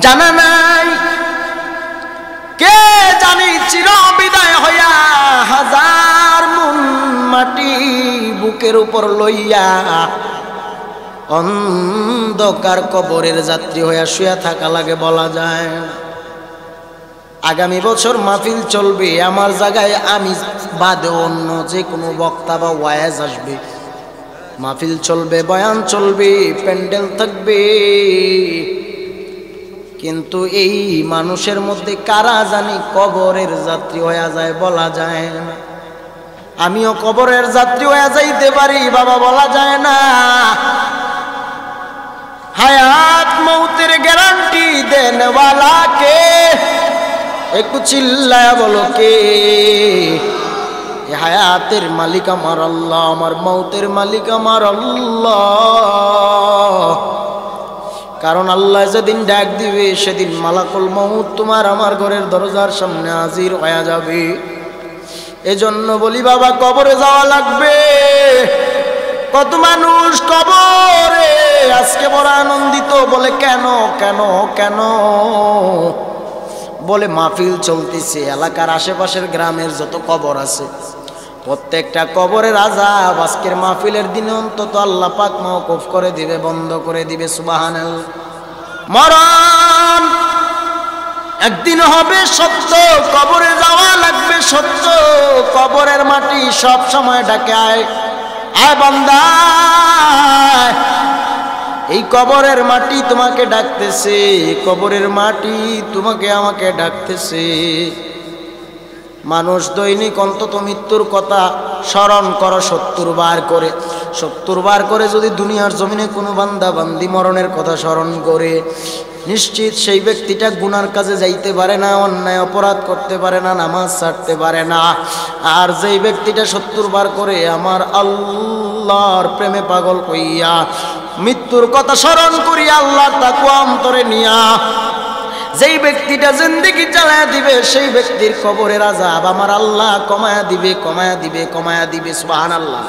জানা নাই। কে জানি চির বিদায় হইয়া হাজার মন মাটি বুকের উপর লইয়া অন্ধকার কবরের যাত্রী হইয়া শুয়া থাকা লাগে বলা যায়। আগামী বছর মাহফিল চলবে, আমার জায়গায় আমি বাদে অন্য যে কোনো বক্তা বা ওয়াজ আসবে, মাহফিল চলবে, বয়ান চলবে, প্যান্ডেল থাকবে, কিন্তু এই মানুষের মধ্যে কারা জানি কবরের যাত্রী হয়ে যায় বলা যায় না। আমিও কবরের যাত্রী হয়ে যাইতে পারি বাবা, বলা যায় না। হায়াত মৌতের গ্যারান্টি দেনওয়ালা কে? একটু চিল্লায়া বলো কে? হায়াতের মালিক আমার আল্লাহ, আমার মৌতের মালিক আমার আল্লাহ। কারণ আল্লাহ যেদিন ডাক দিবে সেদিন মালাকুল মউত তোমার আমার ঘরের দরজার সামনে হাজির হয়ে যাবে। এজন্য বলি বাবা, কবরে যাওয়া লাগবে। কত মানুষ কবরে আজকে বড় আনন্দিত, বলে কেন কেন কেন? বলে মাহফিল চলতেছে, এলাকার আশেপাশের গ্রামের যত কবর আছে প্রত্যেকটা কবরের আযাব আজকের মাহফিলের দিনে অন্তত আল্লাহ পাক মাওকুফ করে দিবে, বন্ধ করে দিবে। সুবহানাল্লাহ। মরণ একদিন হবে সত্য, কবরে যাওয়া লাগবে সত্য। কবরের মাটি সব সময় ডাকে, আয় আয় বান্দা, এই কবরের মাটি তোমাকে ডাকতেছে, কবরের মাটি তোমাকে আমাকে ডাকতেছে। মানুষ দৈনিক অন্তত মৃত্যুর কথা স্মরণ করো 70 বার করে। 70 বার করে যদি দুনিয়ার জমিনে কোনো বান্দা বান্দি মরণের কথা স্মরণ করে, নিশ্চিত সেই ব্যক্তিটা গুনার কাজে যাইতে পারে না, অন্যায় অপরাধ করতে পারে না, নামাজ ছাড়তে পারে না। আর যেই ব্যক্তিটা 70 বার করে আমার আল্লাহর প্রেমে পাগল হইয়া মৃত্যুর কথা স্মরণ করিয়া আল্লাহর তাকওয়া অন্তরে নিয়া যেই ব্যক্তিটা জিন্দেগি চালায়া দিবে, সেই ব্যক্তির কবরের আযাব আমার আল্লাহ কমায়া দিবে, কমায়া দিবে, কমায়া দিবে। সুবহানাল্লাহ।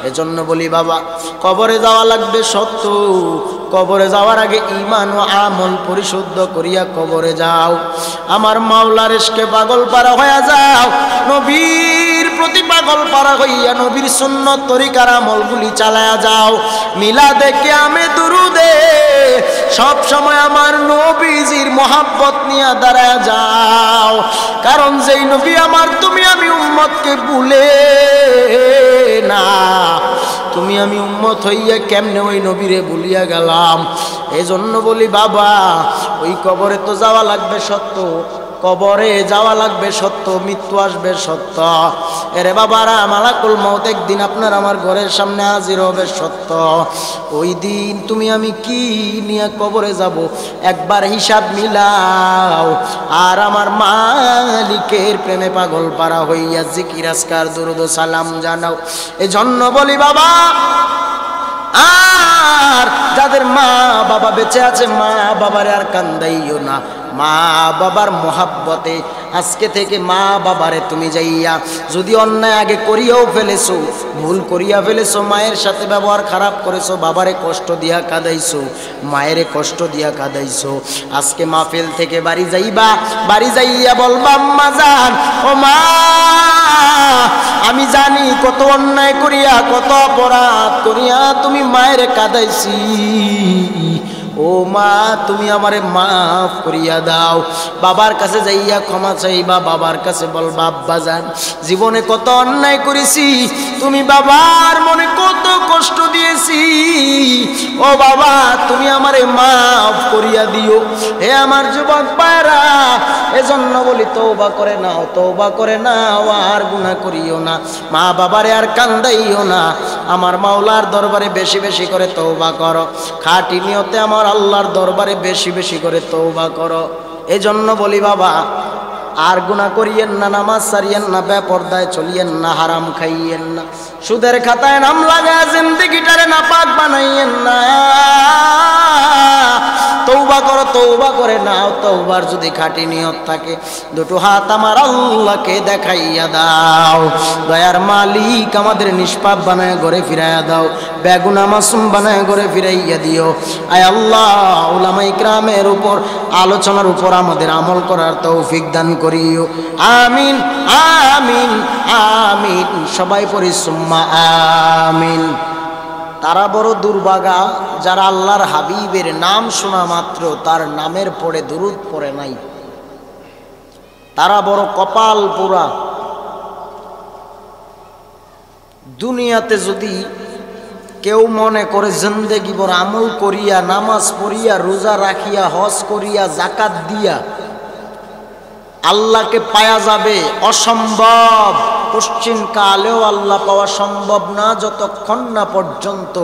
এজন্য বলি বাবা, কবরে যাওয়া লাগবে সত্য। কবরে যাওয়ার আগে ঈমান ও আমল পরিশুদ্ধ করিয়া কবরে যাও। আমার মাওলার ইশকে পাগল পারা হইয়া যাও, নবীর প্রতি পাগল পারা হইয়া নবীর সুন্নত তরিকার আমলগুলি চালায়া যাও। মিলাদে কিয়ামে দুরুদে সব সময় আমার নবীজির মহব্বত নিয়ে দাঁড়ায়া যাও। কারণ যেই নবী আমার, তুমি আমি উম্মতকে ভুলে না। তুমি আমি উম্মত হইয়া কেমনে ওই নবীরে ভুলিয়া গেলাম? এজন্য বলি বাবা, ওই কবরে তো যাওয়া লাগবে সত্য, কবরে যাওয়া লাগবে সত্য, মৃত্যু আসবে সত্য। এরে বাবারা, মালাকুল মউত একদিন আপনার আমার ঘরের সামনে হাজির হবে সত্য। ওই দিন তুমি আমি কি নিয়ে কবরে যাব একবার হিসাব মিলাও। আর আমার মালিকের প্রেমে পাগল পারা হইয়া জিকির আজকার দুরুদ ও সালাম জানাও। এজন্য বলি বাবা, আর যাদের মা বাবা বেঁচে আছে, মা বাবারে আর কান্দাইও না। মা বাবার মহাব্বতে আজকে থেকে মা বাবারে তুমি যাইয়া যদি অন্যায় আগে করিয়াও ফেলেছো, ভুল করিয়া ফেলেছো, মায়ের সাথে ব্যবহার খারাপ করেছো, বাবারে কষ্ট দিয়া কাঁদাইছো, মায়েরে কষ্ট দিয়া কাঁদাইছো, আজকে মাহফিল থেকে বাড়ি যাইবা, বাড়ি যাইয়া বলবা আম্মা জান, ও মা, আমি জানি কত অন্যায় করিয়া কত অপরাধ করিয়া তুমি মায়ের কাঁদাইছি। ও মা, তুমি আমারে মাফ করিয়া দাও। বাবার কাছে যাইয়া ক্ষমা চাইবা, বাবার কাছে বলবা আব্বা জান, জীবনে কত অন্যায় করেছি, তুমি বাবার মনে কত কষ্ট দিয়েছি, ও বাবা তুমি আমারে মাফ করিয়া দিও। হে আমার যুবক ভাইরা, এজন্য বলি তওবা করে নাও, তওবা করে নাও, আর গুনাহ করিও না, মা বাবারে আর কান্দাইও না। আমার মাওলার দরবারে বেশি বেশি করে তওবা করো, খাঁটি নিয়তে আমার আল্লাহর দরবারে বেশি বেশি করে তওবা করো। এজন্য বলি বাবা, আর গুনাহ করিয়েন না, নামাজ ছাড়িয়েন না, বেপরদায় চলিয়েন না, হারাম খাইয়েন না, সুদের খাতায় নাম লাগায় জিন্দেগিটারে নাপাক বানাইয়েন না। তওবা করো, তওবা করে নাও। তওবার যদি খাঁটি নিয়ত থাকে, দুটো হাত আমার আল্লাহকে দেখাইয়া দাও। দয়ার মালিক, আমাদের নিষ্পাপ বানায় ঘরে ফিরাইয়া দাও। বেগুনা মাসুম বানায় ঘরে ফিরাইয়া দিও। আয় আল্লাহ, উলামায়ে কিরামের উপর আলোচনার উপর আমাদের আমল করার তৌফিক দান করিও। আমিন আমিন আমিন। সবাই পড়ি সুম্মা আমিন। তারা বড় দুর্ভাগা যারা আল্লাহর হাবিবের নাম শোনা মাত্র তার নামের পরে দুরূদ পড়ে নাই। তারা বড় কপাল পোড়া। দুনিয়াতে যদি কেউ মনে করে জিন্দেগি ভর আমল করিয়া, নামাজ পড়িয়া, রোজা রাখিয়া, হজ করিয়া, যাকাত দিয়া আল্লাহকে পাওয়া যাবে, অসম্ভব। পশ্চিম কালেও আল্লাহ পাওয়া সম্ভব না যতক্ষণ না পর্যন্ত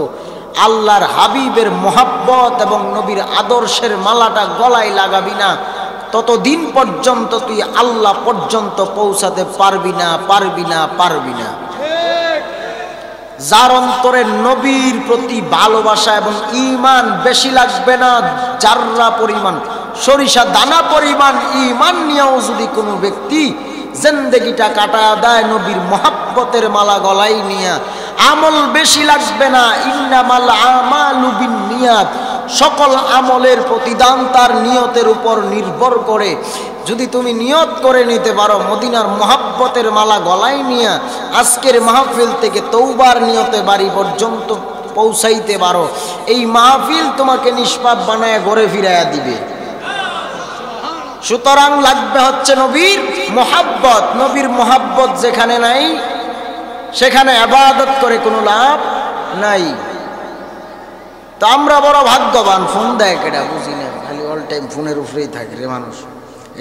আল্লাহর হাবিবের মোহাব্বত এবং নবীর আদর্শের মালাটা গলায় লাগাবি না, ততদিন পর্যন্ত তুই আল্লাহ পর্যন্ত পৌঁছাতে পারবি না, পারবি না, পারবি না। যার অন্তরে নবীর প্রতি ভালোবাসা এবং ঈমান বেশি লাগবে না, জাররা পরিমাণ, সরিষা দানা পরিমাণ ঈমান নিয়েও যদি কোনো ব্যক্তি জিন্দেগিটা কাটায় দেয় নবীর মোহাব্বতের মালা গলায় নিয়া, আমল বেশি লাগবে না। ইন্নামাল আমালু বিন্নিয়াত, সকল আমলের প্রতিদান তার নিয়তের উপর নির্ভর করে। যদি তুমি নিয়ত করে নিতে পারো মদিনার মোহাব্বতের মালা গলায় নিয়া আজকের মাহফিল থেকে তৌবার নিয়তে বাড়ি পর্যন্ত পৌঁছাইতে পারো, এই মাহফিল তোমাকে নিষ্পাপ বানায় ঘরে ফিরাইয়া দিবে। সুতরাং লাগবে হচ্ছে নবীর মোহাব্বত। নবীর মোহাব্বত যেখানে নাই সেখানে ইবাদত করে কোনো লাভ নাই। তো আমরা বড় ভাগ্যবান। ফোন দেয় কেডা বুঝি না, খালি অল টাইম ফোনের উপরেই থাকে রে মানুষ।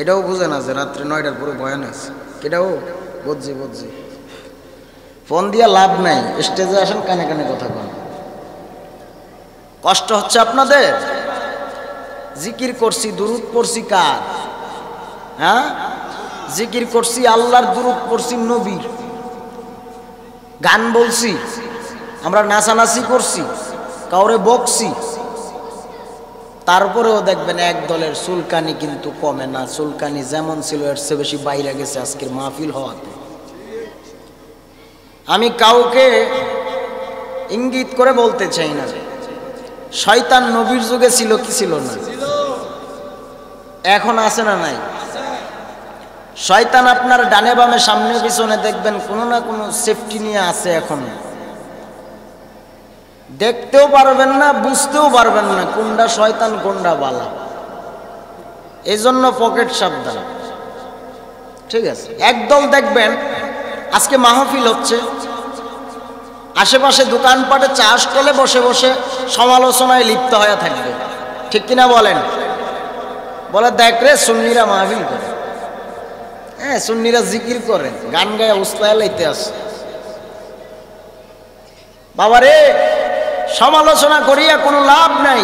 এটাও বুঝে না যে রাত্রে 9টার পরে বয়ান আছে। কেটাও বুঝছি ফোন দিয়া লাভ নাই। স্টেজে আসেন, কানে কানে কথা বলেন। কষ্ট হচ্ছে আপনাদের? জিকির করছি, দুরূদ পড়ছি কার? হ্যাঁ, জিকির করছি আল্লাহর, দুরূদ পড়ছি নবীর, গান বলছি, আমরা নাচানাচি করছি, কাউরে বকছি, তারপরেও দেখবেন এক দলের চুলকানি কিন্তু কমে না। চুলকানি যেমন ছিল এর চেয়ে বেশি বাইরে গেছে আজকের মাহফিল হওয়াতে। আমি কাউকে ইঙ্গিত করে বলতে চাই না, শয়তান নবীর যুগে ছিল কি ছিল না? এখন আছে না নাই? শয়তান আপনার ডানে বামে সামনে পিছনে দেখবেন কোনো না কোনো সেফটি নিয়ে আছে। এখন দেখতেও পারবেন না, বুঝতেও পারবেন না কোনটা শয়তান কোনটা বালা। এই জন্য পকেট সাবধান। ঠিক আছে? একদল দেখবেন আজকে মাহফিল হচ্ছে, আশেপাশে দোকানপাটে চা স্টলে বসে বসে সমালোচনায় লিপ্ত হয়ে থাকবে। ঠিক কিনা বলেন? বলে দেখ রে সুন্নিরা মাহফিল করে, হ্যাঁ সুন্নিরা জিকির করে, গান গায়ে উস্তায় লাইতে আসে। বাবারে, সমালোচনা করিয়া কোনো লাভ নাই।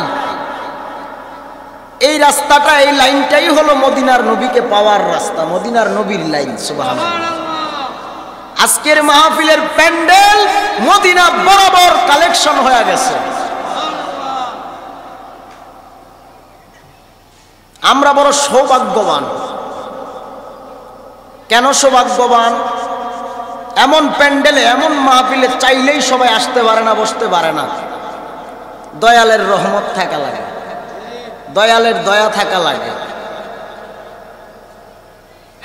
এই রাস্তাটা, এই লাইনটাই হলো মদিনার নবীকে পাওয়ার রাস্তা, মদিনার নবীর লাইন। সুবহানাল্লাহ। আজকের মাহফিলের প্যান্ডেল মদিনা বরাবর কালেকশন হয়ে গেছে। আমরা বড় সৌভাগ্যবান। কেন সৌভাগ্যবান? এমন প্যান্ডেলে, এমন মাহফিলে চাইলেই সবাই আসতে পারে না, বসতে পারে না। দয়ালের রহমত থাকা লাগে, দয়ালের দয়া থাকা লাগে।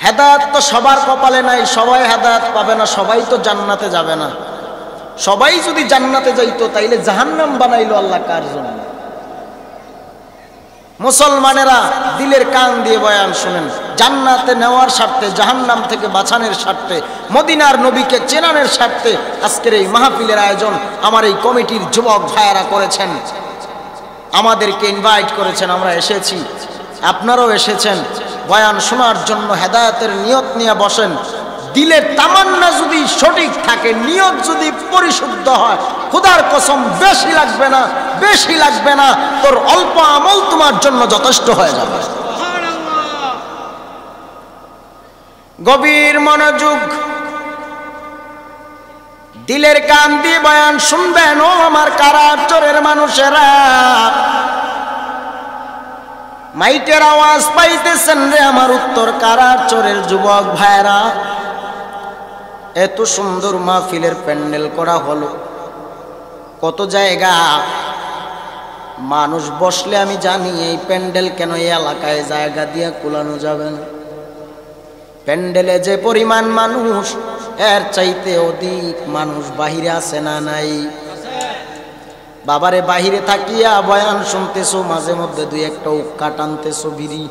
হেদায়েত তো সবার কপালে নাই, সবাই হেদায়েত পাবে না, সবাই তো জান্নাতে যাবে না। সবাই যদি জান্নাতে যাইতো তাইলে জাহান্নাম বানাইলো আল্লাহ কার জন্য? মুসলমানেরা দিলের কান দিয়ে বয়ান শুনেন, জান্নাতে নেওয়ার স্বার্থে, জাহান্নাম থেকে বাঁচানোর স্বার্থে, মদিনার নবীকে চেনানোর স্বার্থে আজকের এই মাহফিলের আয়োজন আমার এই কমিটির যুবক ভাইয়েরা করেছেন। আমাদেরকে ইনভাইট করেছেন, আমরা এসেছি, আপনারাও এসেছেন বয়ান শোনার জন্য। হেদায়েতের নিয়ত নিয়ে বসেন। দিলের তামান্না যদি সঠিক থাকে, নিয়ত যদি পরিশুদ্ধ হয়, খোদার কসম বেশি লাগবে না, বেশি লাগবে না, তোর অল্প আমল তোমার জন্য যথেষ্ট হয়ে যাবে। গভীর মনোযোগ, দিলের কান দিয়ে বয়ান শুনবেন ও আমার কারার চোরের মানুষেরা। মাইকের আওয়াজ পাইতেছেন রে আমার উত্তর কারার চোরের যুবক ভাইরা। এত সুন্দর মাহফিলের প্যান্ডেল করা হলো, কত জায়গা মানুষ বসলে আমি জানি এই প্যান্ডেল কেন এই এলাকায় জায়গা দিয়ে কুলানো যাবে না। প্যান্ডেলে যে পরিমাণ মানুষ, এর চাইতে অধিক মানুষ বাহিরে আছে না নাই? বাবারে, বাহিরে থাকিয়া বয়ান শুনতেছো, মাঝে মধ্যে দুই একটা উক্কা টানতেছো বিড়ি,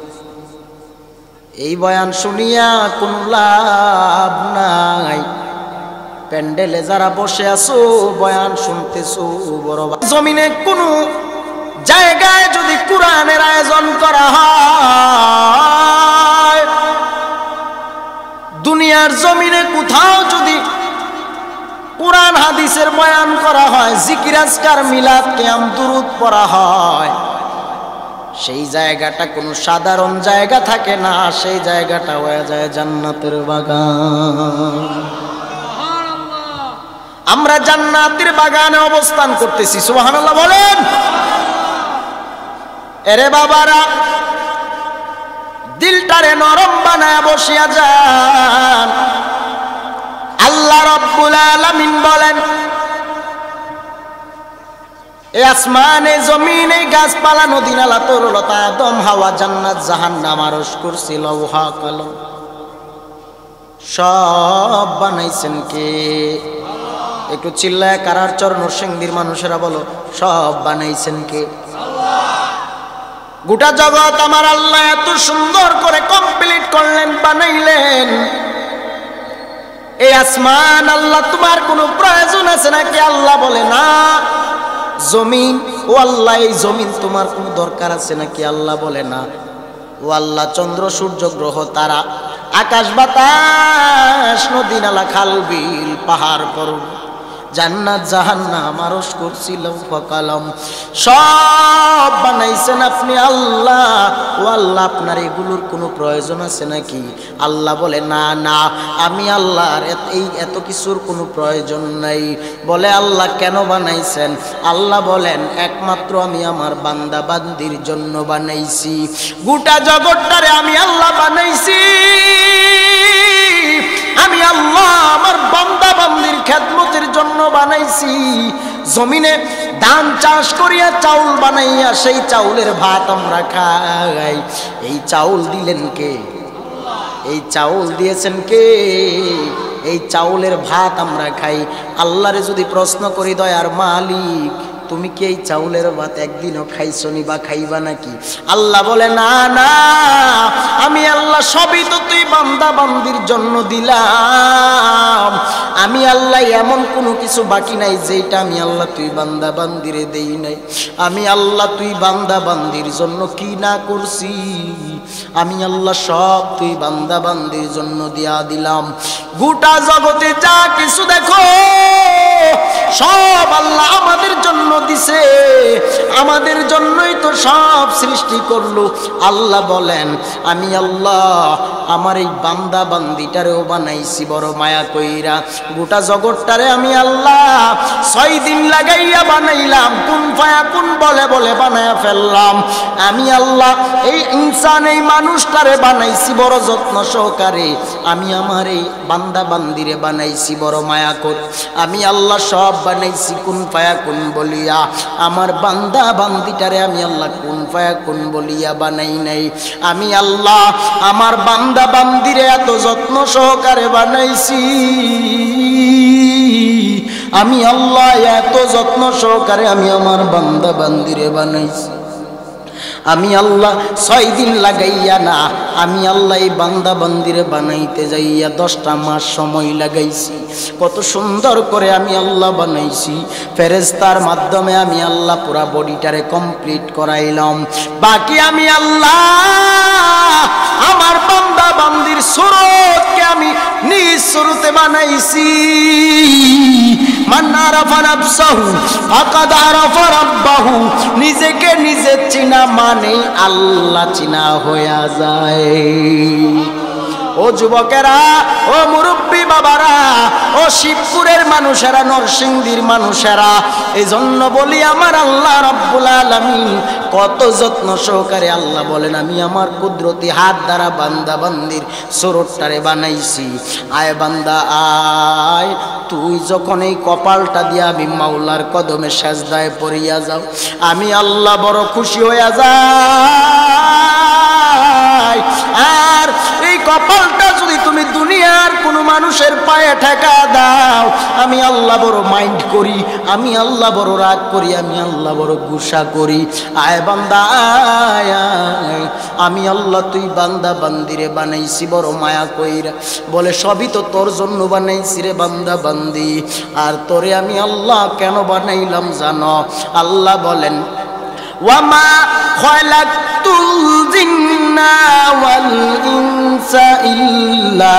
এই বয়ান শুনিয়া কোনো লাভ নাই। প্যান্ডেলে যারা বসে আছো বয়ান শুনতেছো, বড় জমিনে কোনো জায়গায় যদি কোরআনের আয়োজন করা হয়, দুনিয়ার জমিনে কোথাও যদি কোরআন হাদিসের বয়ান করা হয়, জিকির আজকার মিলাদ কিয়াম দুরূদ পড়া হয়, সেই জায়গাটা কোনো সাধারণ জায়গা থাকে না, সেই জায়গাটা হয়ে যায় জান্নাতের বাগান। আমরা জান্নাতের বাগানে অবস্থান করতেছি, সুবহানাল্লাহ বলেন। এরে বাবারা, দিলটারে নরম বানায় বসিয়া যান। আল্লাহ রাব্বুল আলামিন বলেন, এই আসমানে জমিনে গাছপালা নদী নালা তরুলতা আদম হাওয়া জান্নাত জাহান্নাম আরশ কুরসি লৌহা কলম সব বানাইছেন কে? একটু চিল্লায় কারার চর নরসিংদীর মানুষেরা বলো, সব বানাইছেন কে? গোটা জগৎ আমার আল্লাহ এত সুন্দর করে কমপ্লিট করলেন, বানাইলেন। এই আসমান আল্লাহ তোমার কোনো প্রয়োজন আছে নাকি? আল্লাহ বলে না। জমিন, ও আল্লাহ এই জমিন তোমার কোনো দরকার আছে নাকি? আল্লাহ বলে না। ও আল্লাহ চন্দ্র সূর্য গ্রহ তারা আকাশ বাতাস নদী নালা খাল বিল পাহাড় পর্বত জান্নাত জাহান্নাম আরশ কুরসি লৌহ কলম সব বানাইছেন আপনি আল্লাহ। ও আল্লাহ আপনার এগুলোর কোনো প্রয়োজন আছে নাকি? আল্লাহ বলে না না, আমি আল্লাহর এই এত কিছুর কোনো প্রয়োজন নাই। বলে আল্লাহ কেন বানাইছেন? আল্লাহ বলেন একমাত্র আমি আমার বান্দা বান্দির জন্য বানাইছি। গোটা জগৎটারে আমি আল্লাহ বানাইছি, আমি আল্লাহ আমার বান্দা বান্দির খেদমতের জন্য বানাইছি। জমিনে ধান চাষ করিয়া চাউল বানাইয়া সেই চাউলের ভাত আমরা খাই। এই চাউল দিলেন কে? এই চাউল দিয়েছেন কে? এই চাউলের ভাত আমরা খাই। আল্লাহরে যদি প্রশ্ন করি, দয়ার মালিক তুমি কি এই চাউলের ভাত একদিনও খাইছো নি বা খাইবা নাকি? আল্লাহ বলে না না, আমি আল্লাহ সবই তো তুই বান্দা বান্দির জন্য দিলাম। আমি আল্লাহ এমন কোনো কিছু বাকি নাই যেটা আমি আল্লাহ তুই বান্দা বান্দিরে দেই নাই। আমি আল্লাহ তুই বান্দা বান্দির জন্য কি না করছি, আমি আল্লাহ সব তুই বান্দা বান্দির জন্য দিয়া দিলাম। গোটা জগতে যা কিছু দেখো সব আল্লাহ আমাদের জন্য দিছে, আমাদের জন্যই তো সব সৃষ্টি করলো। আল্লাহ বলেন আমি আল্লাহ আমার এই বান্দা বান্দিটারেও বানাইছি বড় মায়া কইরা। গোটা জগৎটারে আমি আল্লাহ 6 দিন লাগাইয়া বানাইলাম, কুন ফায়াকুন বলে বলে বানায়া ফেললাম। আমি আল্লাহ এই ইনসান এই মানুষটারে বানাইছি বড় যত্ন সহকারে। আমি আমার এই বান্দা বান্দিরে বানাইছি বড় মায়া করে। আমি আল্লাহ সব বানাইছি কুন ফায়াকুন বলিয়া। আমার বান্দা বান্দিটারে আমি আল্লাহ কুন ফায়াকুন বলিয়া বানাই নাই। আমি আল্লাহ আমার বান্দা বান্দিরে এত যত্ন সহকারে বানাইছি। আমি আল্লাহ এত যত্ন সহকারে আমি আমার বান্দা বান্দিরে বানাইছি। আমি আল্লাহ 6 দিন লাগাইয়া না, আমি আল্লাহ এই বান্দা বান্দিরে বানাইতে যাইয়া 10টা মাস সময় লাগাইছি। কত সুন্দর করে আমি আল্লাহ বানাইছি। ফেরেশতার মাধ্যমে আমি আল্লাহ পুরা বডিটারে কমপ্লিট করাইলাম। বাকি আমি আল্লাহ আমার বান্দা বান্দির সুরতকে আমি নিজ সুরতে বানাইছি। মান আরাফা নাফসাহু ফাকাদ আরাফা রাব্বাহু। নিজেকে নিজে চিনা মানে আল্লাহ চিনা হয়ে যায়। ও যুবকেরা, ও মুরব্বী বাবারা, ও শিবপুরের মানুষেরা, নরসিংদীর মানুষেরা, এই জন্য বলি আমার আল্লাহ রাব্বুল আলামিন কত যত্ন সহকারে আল্লাহ বলেন আমি আমার কুদরতি হাত দ্বারা বান্দা বান্দির সুরতটারে বানাইছি। আয় বান্দা আয়, তুই যখন এই কপালটা দিয়া আমি মাওলার কদমে সেজদায় পড়িয়া যাও, আমি আল্লাহ বড় খুশি হইয়া যাই। আর এই কপালটা যদি তুমি দুনিয়ার কোনো মানুষের পায়ে ঠেকা দাও, আমি আল্লাহ বড় মাইন্ড করি, আমি আল্লাহ বড় রাগ করি, আমি আল্লাহ বড় গুসা করি। আয় বান্দা আয়, আমি আল্লাহ তুই বান্দা বান্দিরে বানাইছি বড় মায়া কইরা, বলে সবই তো তোর জন্য বানাইছি রে বান্দা বান্দি। আর তোরে আমি আল্লাহ কেন বানাইলাম জানো? আল্লাহ বলেন ওয়ামা খালাকতুল জিন্না ওয়াল ইনসা ইল্লা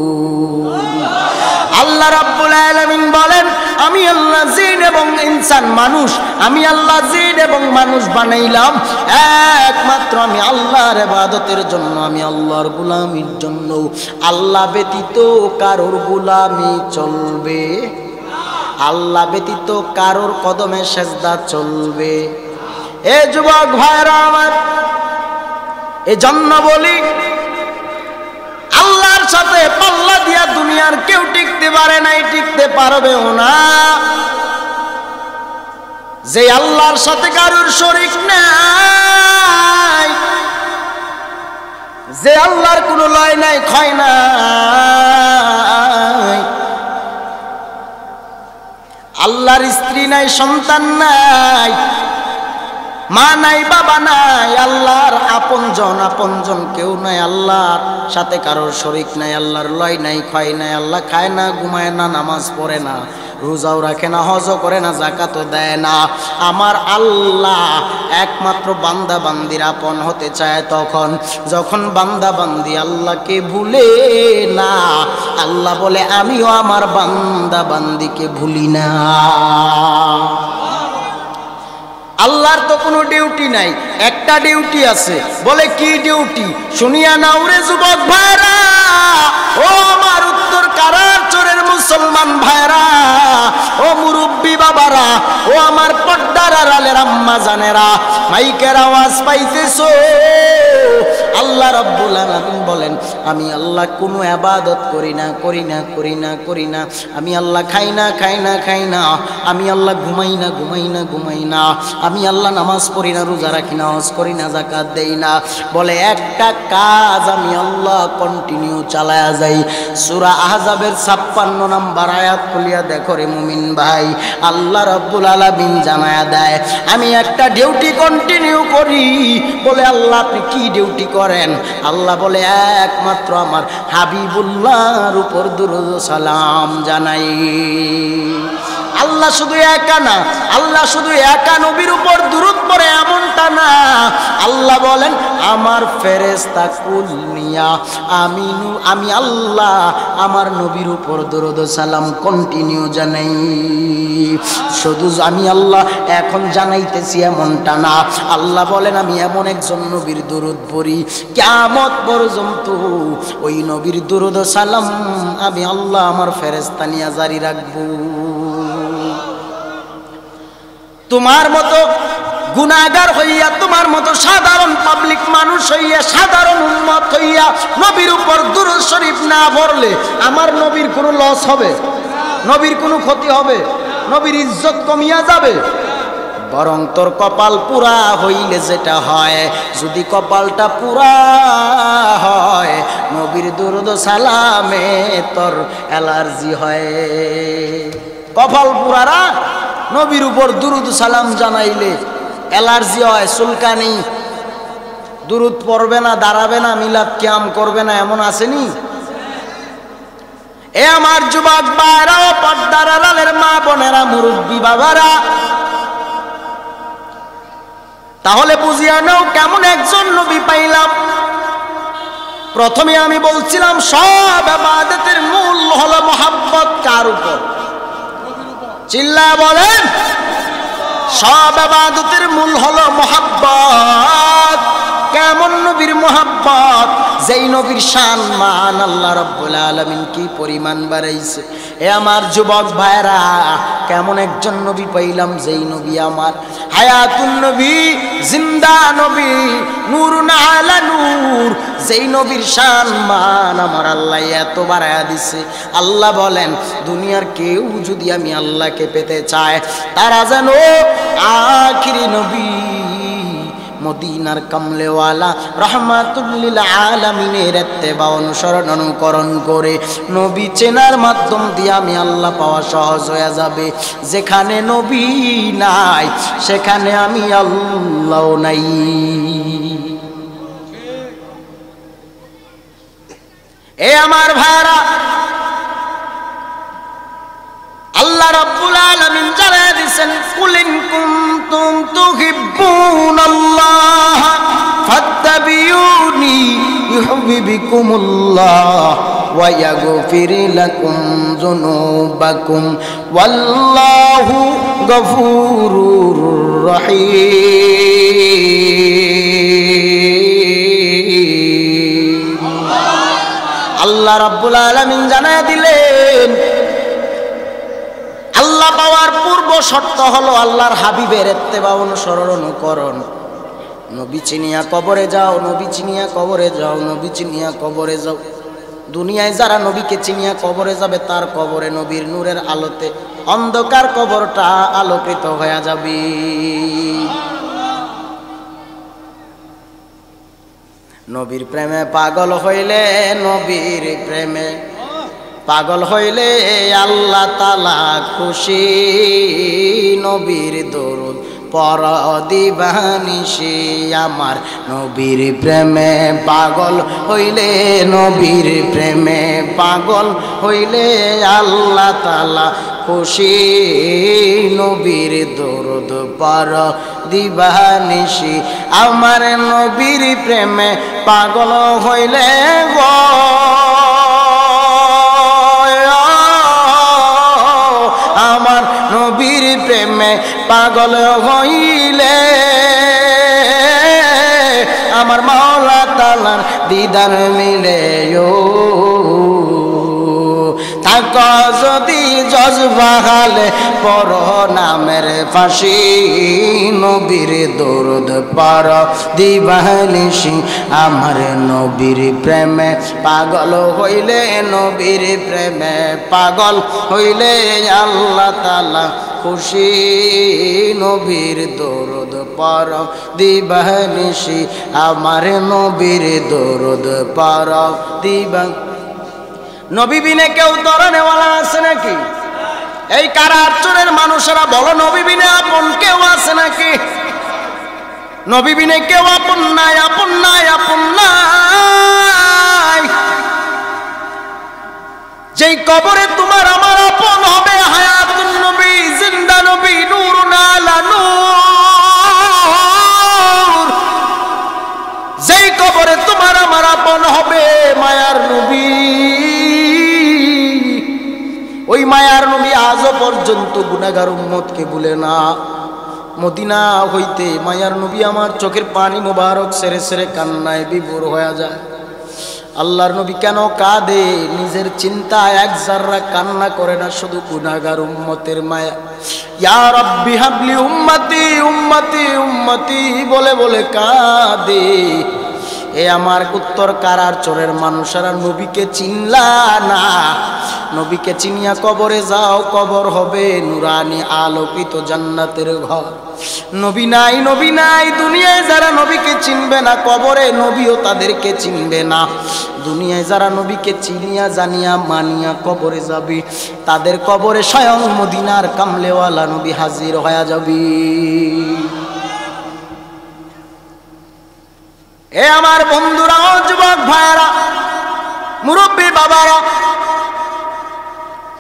লিয়াবুদুন। আল্লাহ রাব্বুল আলামিন বলেন আমি আল্লাহ জিন এবং ইনসান মানুষ, আমি আল্লাহ জিন এবং মানুষ বানাইলাম একমাত্র আমি আল্লাহর ইবাদতের জন্য, আমি আল্লাহর গোলামির জন্য। আল্লাহ ব্যতীত কারোর গোলামি চলবে, আল্লাহ ব্যতীত কারোর কদমে সেজদা চলবে। এ যুবক ভাইরা আমার, এজন্য বলি আল্লাহর সাথে পাল্লা দিয়া দুনিয়ার কেউ টিকতে পারে নাই, টিকতে পারবেও না। যে আল্লাহর সাথে কারোর শরীক নাই, যে আল্লাহর কোনো লয় নাই, ক্ষয় নাই, আল্লাহর স্ত্রী নাই, সন্তান নাই, মা নাই, বাবা নাই, আল্লাহর আপনজন কেউ নাই, আল্লাহর সাথে কারোর শরীক নাই, আল্লাহর লয় নাই, ক্ষয় নাই। আল্লাহ খায় না, ঘুমায় না, নামাজ পড়ে না, রোজাও রাখে না, হজও করে না, যাকাতও দেয় না। আমার আল্লাহ একমাত্র বান্দা বান্দির আপন হতে চায় তখন যখন বান্দা বান্দি আল্লাহকে ভুলে না। আল্লাহ বলে আমিও আমার বান্দা বান্দিকে ভুলি না। আল্লাহর তো কোনো ডিউটি নাই, একটা ডিউটি আছে। বলে কি ডিউটি? শুনিয়া নাও রে যুবক ভাইরা, ও আমার উত্তর কারার চোরের মুসলমান ভাইরা, ও মুরব্বী বাবারা, ও আমার পর্দার আড়ালের আম্মা জানেরা, মাইকের আওয়াজ পাইতেছো? আল্লাহ রাব্বুল আলামিন বলেন আমি আল্লাহ কোনো ইবাদত করি না, করি না, করি না, করি না। আমি আল্লাহ খাই না, খাই না, খাই না। আমি আল্লাহ ঘুমাই না, ঘুমাই না, ঘুমাই না। আমি আল্লাহ নামাজ পড়ি না, রোজা রাখি না, হজ করি না, যাকাত দেই না। বলে একটা কাজ আমি আল্লাহ কন্টিনিউ চালায়া যাই। সূরা আহজাবের 56 নম্বর আয়াত খুলিয়া দেখো রে মুমিন ভাই, আল্লাহ রাব্বুল আলামিন জানায়া দেয় আমি একটা ডিউটি কন্টিনিউ করি। বলে আল্লাহ আপনি কি ডিউটি করেন? আল্লাহ বলে একমাত্র আমার হাবিবুল্লাহর উপর দুরূদ সালাম জানাই। আল্লাহ শুধু একা না, আল্লাহ শুধু একা নবীর উপর দুরূদ পড়ে এমনটা না। আল্লাহ বলেন আমার ফেরেশতা কুল নিয়া আমি আল্লাহ আমার নবীর উপর দুরূদ সালাম কন্টিনিউ জানাই। শুধু আমি আল্লাহ এখন জানাইতেছি এমনটা না। আল্লাহ বলেন আমি এমন একজন নবীর দুরূদ পড়ি কিয়ামত পর্যন্ত ওই নবীর দুরূদ সালাম আমি আল্লাহ আমার ফেরেশতা নিয়া জারি রাখবো। তোমার মতো গুনাহগার হইয়া, তোমার মতো সাধারণ পাবলিক মানুষ হইয়া, সাধারণ উম্মত হইয়া নবীর উপর দুরূদ শরীফ না পড়লে আমার নবীর কোনো লস হবে? নবীর কোনো ক্ষতি হবে? নবীর ইজ্জত কমিয়া যাবে? বরং তোর কপাল পুরা হইলে যেটা হয়, যদি কপালটা পুরা হয় নবীর দুরূদ সালামে তোর অ্যালার্জি হয়। কপাল পুরারা নবীর উপর দুরূদ সালাম জানাইলে অ্যালার্জি হয়, চুলকানি, দুরূদ পড়বে না, দাঁড়াবে না, মিলাদ কিয়াম করবে না, এমন আসেনি? এ আমার যুবক ভাইরা, পর্দার আড়ালের মা বোনেরা, মুরব্বী বাবারা, তাহলে বুঝিয়া নাও কেমন একজন নবী পাইলাম। প্রথমে আমি বলছিলাম সব ইবাদতের মূল হলো মুহাব্বত কার উপর? চিল্লা বলেন সব ইবাদতের মূল হলো মুহাব্বত। কেমন নবীর মুহাব্বত, যেই নবীর শান মান আল্লাহ রাব্বুল আলামিন কি পরিমাণ বাড়াইছে। এ আমার যুবক ভাইরা, কেমন একজন নবী পাইলাম, যেই নবী আমার হায়াতুন নবী, জিন্দা নবী, নূরুন আলা নূর, যেই নবীর শান মান আমার আল্লাহ এত বাড়ায়া দিছে। আল্লাহ বলেন দুনিয়ার কেউ যদি আমি আল্লাহকে পেতে চায়, তারা যেন আখিরি নবী মদিনার কামলেওয়ালা রহমাতুল লিল আলামিনের ইত্তেবা অনুসরণ অনুকরণ করে নবী চেনার মাধ্যম দিয়ে আমি আল্লাহ পাওয়া সহজ হয়ে যাবে। যেখানে নবী নাই সেখানে আমি আল্লাহ নাই। এ আমার ভাইরা, আল্লাহ রাব্বুল আলামিন জানায় দিয়েছেন, কুলিন কুনতুম তুহিব্বুনাল্লাহ ফাত্তাবিউনি ইউহিব্বুকুমুল্লাহ ওয়া ইয়াগফির লাকুম যুনুবাকুম ওয়াল্লাহু গফুরুর রহিম। আল্লাহ রাব্বুল আলামিন জানায় দিলেন, আল্লাহ পাওয়ার পূর্ব শর্ত হলো আল্লাহর হাবিবের ইত্তেবা অনুসরণ অনুকরণ। নবী চিনিয়া কবরে যাও, নবী চিনিয়া কবরে যাও, নবী চিনিয়া কবরে যাও। দুনিয়ায় যারা নবীকে চিনিয়া কবরে যাবে, তার কবরে নবীর নূরের আলোতে অন্ধকার কবরটা আলোকিত হয়ে যাবে। নবীর প্রেমে পাগল হইলে, নবীর প্রেমে পাগল হইলে আল্লাহ তাআলা খুশি। নবীর দরুদ পর দিবানিশি, আমার নবীর প্রেমে পাগল হইলে, নবীর প্রেমে পাগল হইলে আল্লাহ তাআলা খুশি। নবীর দরুদ পর দিবানিশি, আমার নবীর প্রেমে পাগল হইলে গো আমার নবীর প্রেমে পাগল হইলে আমার মাওলা তাআলার দিদার মিলে। থাক যদি জজবাহালে পর নামের ফাঁসি, নবীর দরুদ পর দিবানিশি, আমার নবীর প্রেমে পাগল হইলে, নবীর প্রেমে পাগল হইলে আল্লাহ তাআলা খুশি। নবীর দরুদ পর দিবানিশি, আমার নবীর দরুদ পর দিবা। নবী বিনে কেউ তরণেওয়ালা আছে নাকি? এই কারার চোরের মানুষেরা বলো, নবী বিনে আপন কেউ আছে নাকি? নবী বিনে কেউ আপন নাই, আপন নাই, আপন নাই। যেই কবরে তোমার আমার আপন হবে, হায়াতুন নবী, জিন্দা নবী, নূরুন আলা নূর, যেই কবরে তোমার আমার আপন হবে মায়ার নবী, ওই মায়ার নবী আজও পর্যন্ত গুনাহগার উম্মতকে ভুলে না। মদিনা হইতে মায়ার নবী আমার চোখের পানি মোবারক সেরে সেরে কান্নায় বিভোর হয়ে যায়। আল্লাহর নবী কেন কাঁদে? নিজের চিন্তা এক জাররা কান্না করে না, শুধু গুনাহগার উম্মতের মায়া। ইয়া রাব্বি হাবলি উম্মতি উম্মতি উম্মতি বলে বলে কাঁদে। এ আমার উত্তর কারার চোরের মানুষেরা নবীকে চিনলা না। নবীকে চিনিয়া কবরে যাও, কবর হবে নুরানি আলোকিত জান্নাতের ঘর। নবী নাই, নবী নাই। দুনিয়ায় যারা নবীকে চিনবে না, কবরে নবীও তাদেরকে চিনবে না। দুনিয়ায় যারা নবীকে চিনিয়া জানিয়া মানিয়া কবরে যাবে, তাদের কবরে স্বয়ং মদিনার কামলেওয়ালা নবী হাজির হয়ে যাবে। এ আমার বন্ধুরা, ও যুবক ভাইরা, মুরব্বী বাবারা,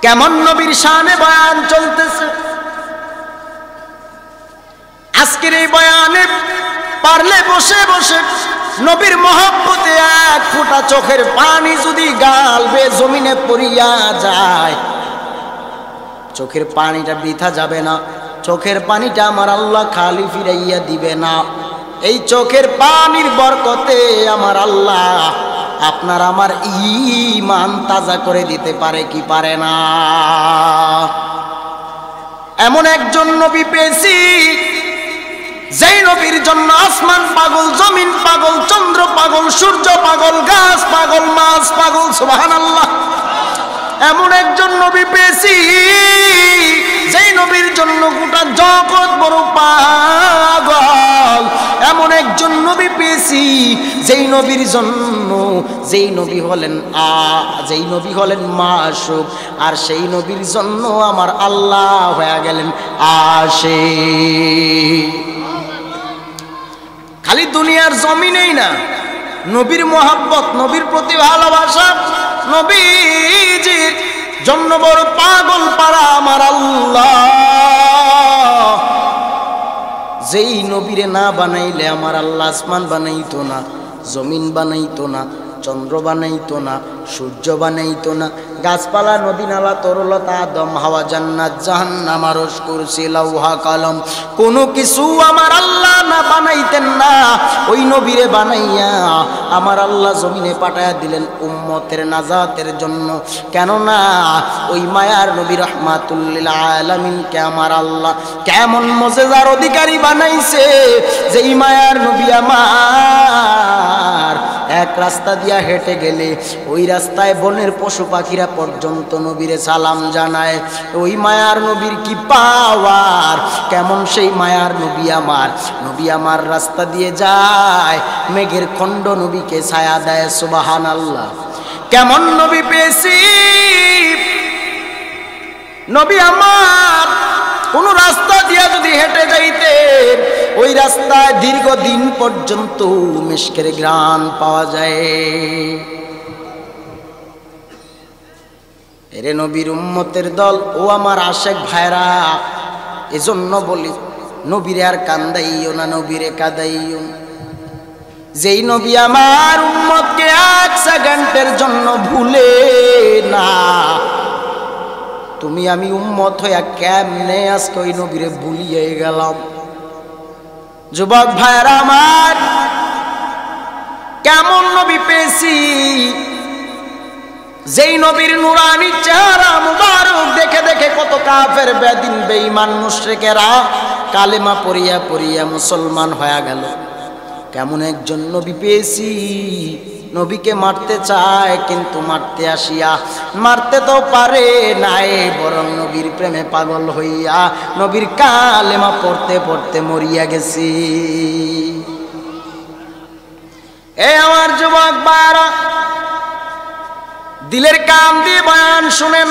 কেমন নবীর শানে বয়ান চলতেছে। আজকের এই বয়ানে পারলে বসে বসে নবীর মহব্বতে এক ফোঁটা চোখের পানি যদি গাল বেয়ে জমিনে পড়িয়া যায়, চোখের পানিটা বৃথা যাবে না। চোখের পানিটা আমার আল্লাহ খালি ফিরাইয়া দিবে না। এই চোখের পানির বরকতে আমার আল্লাহ আপনার আমার ঈমান তাজা করে দিতে পারে কি পারে না? এমন একজন নবী পেয়েছি যেই নবীর জন্য আসমান পাগল, জমিন পাগল, চন্দ্র পাগল, সূর্য পাগল, গাছ পাগল, মাছ পাগল। সুবহানাল্লাহ। এমন একজন নবী পেয়েছি যেই নবীর জন্য গোটা জগৎ বড় পাগল। এমন একজন নবী পেয়েছি যেই নবীর জন্য যেই নবী হলেন মাসুক, আর সেই নবীর জন্য আমার আল্লাহ হয়ে গেলেন আশিক। খালি দুনিয়ার জমিনেই না, নবীর মোহাব্বত, নবীর প্রতি ভালোবাসা, নবীজির জন্য বড় পাগল পারা আমার আল্লাহ। যেই নবীরে না বানাইলে আমার আল্লাহ আসমান বানাইতো না, জমিন বানাইতো না, চন্দ্র বানাইতো না, সূর্য বানাইতো না, গাছপালা, নদী নালা, তরলতা, আদম, হাওয়া, জান্নাত, জাহান্নাম, আরশ, কুরসি, লৌহা, কলম, কোনো কিছু আমার আল্লাহ না বানাইতেন না। ওই নবীরে বানাইয়া আমার আল্লাহ জমিনে পাঠায়া দিলেন উম্মতের নাজাতের জন্য। কেননা ওই মায়ার নবী রাহমাতুল লিল আলামিনকে আমার আল্লাহ কেমন মুজিজার অধিকারী বানাইছে, যে এই মায়ার নবী আমার এক রাস্তা দিয়া হেঁটে গেলে ওই রাস্তায় বনের পশু পাখিরা পর্যন্ত নবীরে সালাম জানায়। ওই মায়ার নবীর কি পাওয়ার, কেমন সেই মায়ার নবী আমার রাস্তা দিয়ে যায়, মেঘের খণ্ড নবীকে ছায়া দেয়। সুবহানাল্লাহ। কেমন নবী পেয়েছি, নবী আমার কোন রাস্তা দিয়া যদি হেঁটে যাইতে ওই রাস্তায় দীর্ঘদিন পর্যন্ত মিশকের ঘ্রাণ পাওয়া যায়। এরে নবীর উম্মতের দল, ও আমার আশেক ভাইরা, এজন্য বলি নবীরে আর কান্দাইও না, নবীরে কাঁদাইও না। যেই নবী আমার উম্মতকে এক সেকেন্ডের জন্য ভুলে না, তুমি আমি উম্মত হইয়া কেমনে আজকে ওই নবীরে ভুলিয়ে গেলাম? যুবক ভাইরা আমার, কেমন নবী পেয়েছি যেই নবীর নুরানি চেহারা মুবারক দেখে দেখে কত কাফের, বেদিন, বেঈমান, মুশরিকেরা কালেমা পড়িয়া পড়িয়া মুসলমান হয়ে গেল। কেমন একজন নবী পেয়েছি, নবীকে মারতে চায় কিন্তু মারতে আসিয়া মারতে তো পারে নাই, বরং নবীর প্রেমে পাগল হইয়া নবীর কালেমা পড়তে পড়তে মরিয়া গেছি। এ আমার যুবক ভাইরা, দিলের কান দিয়ে বয়ান শুনেন।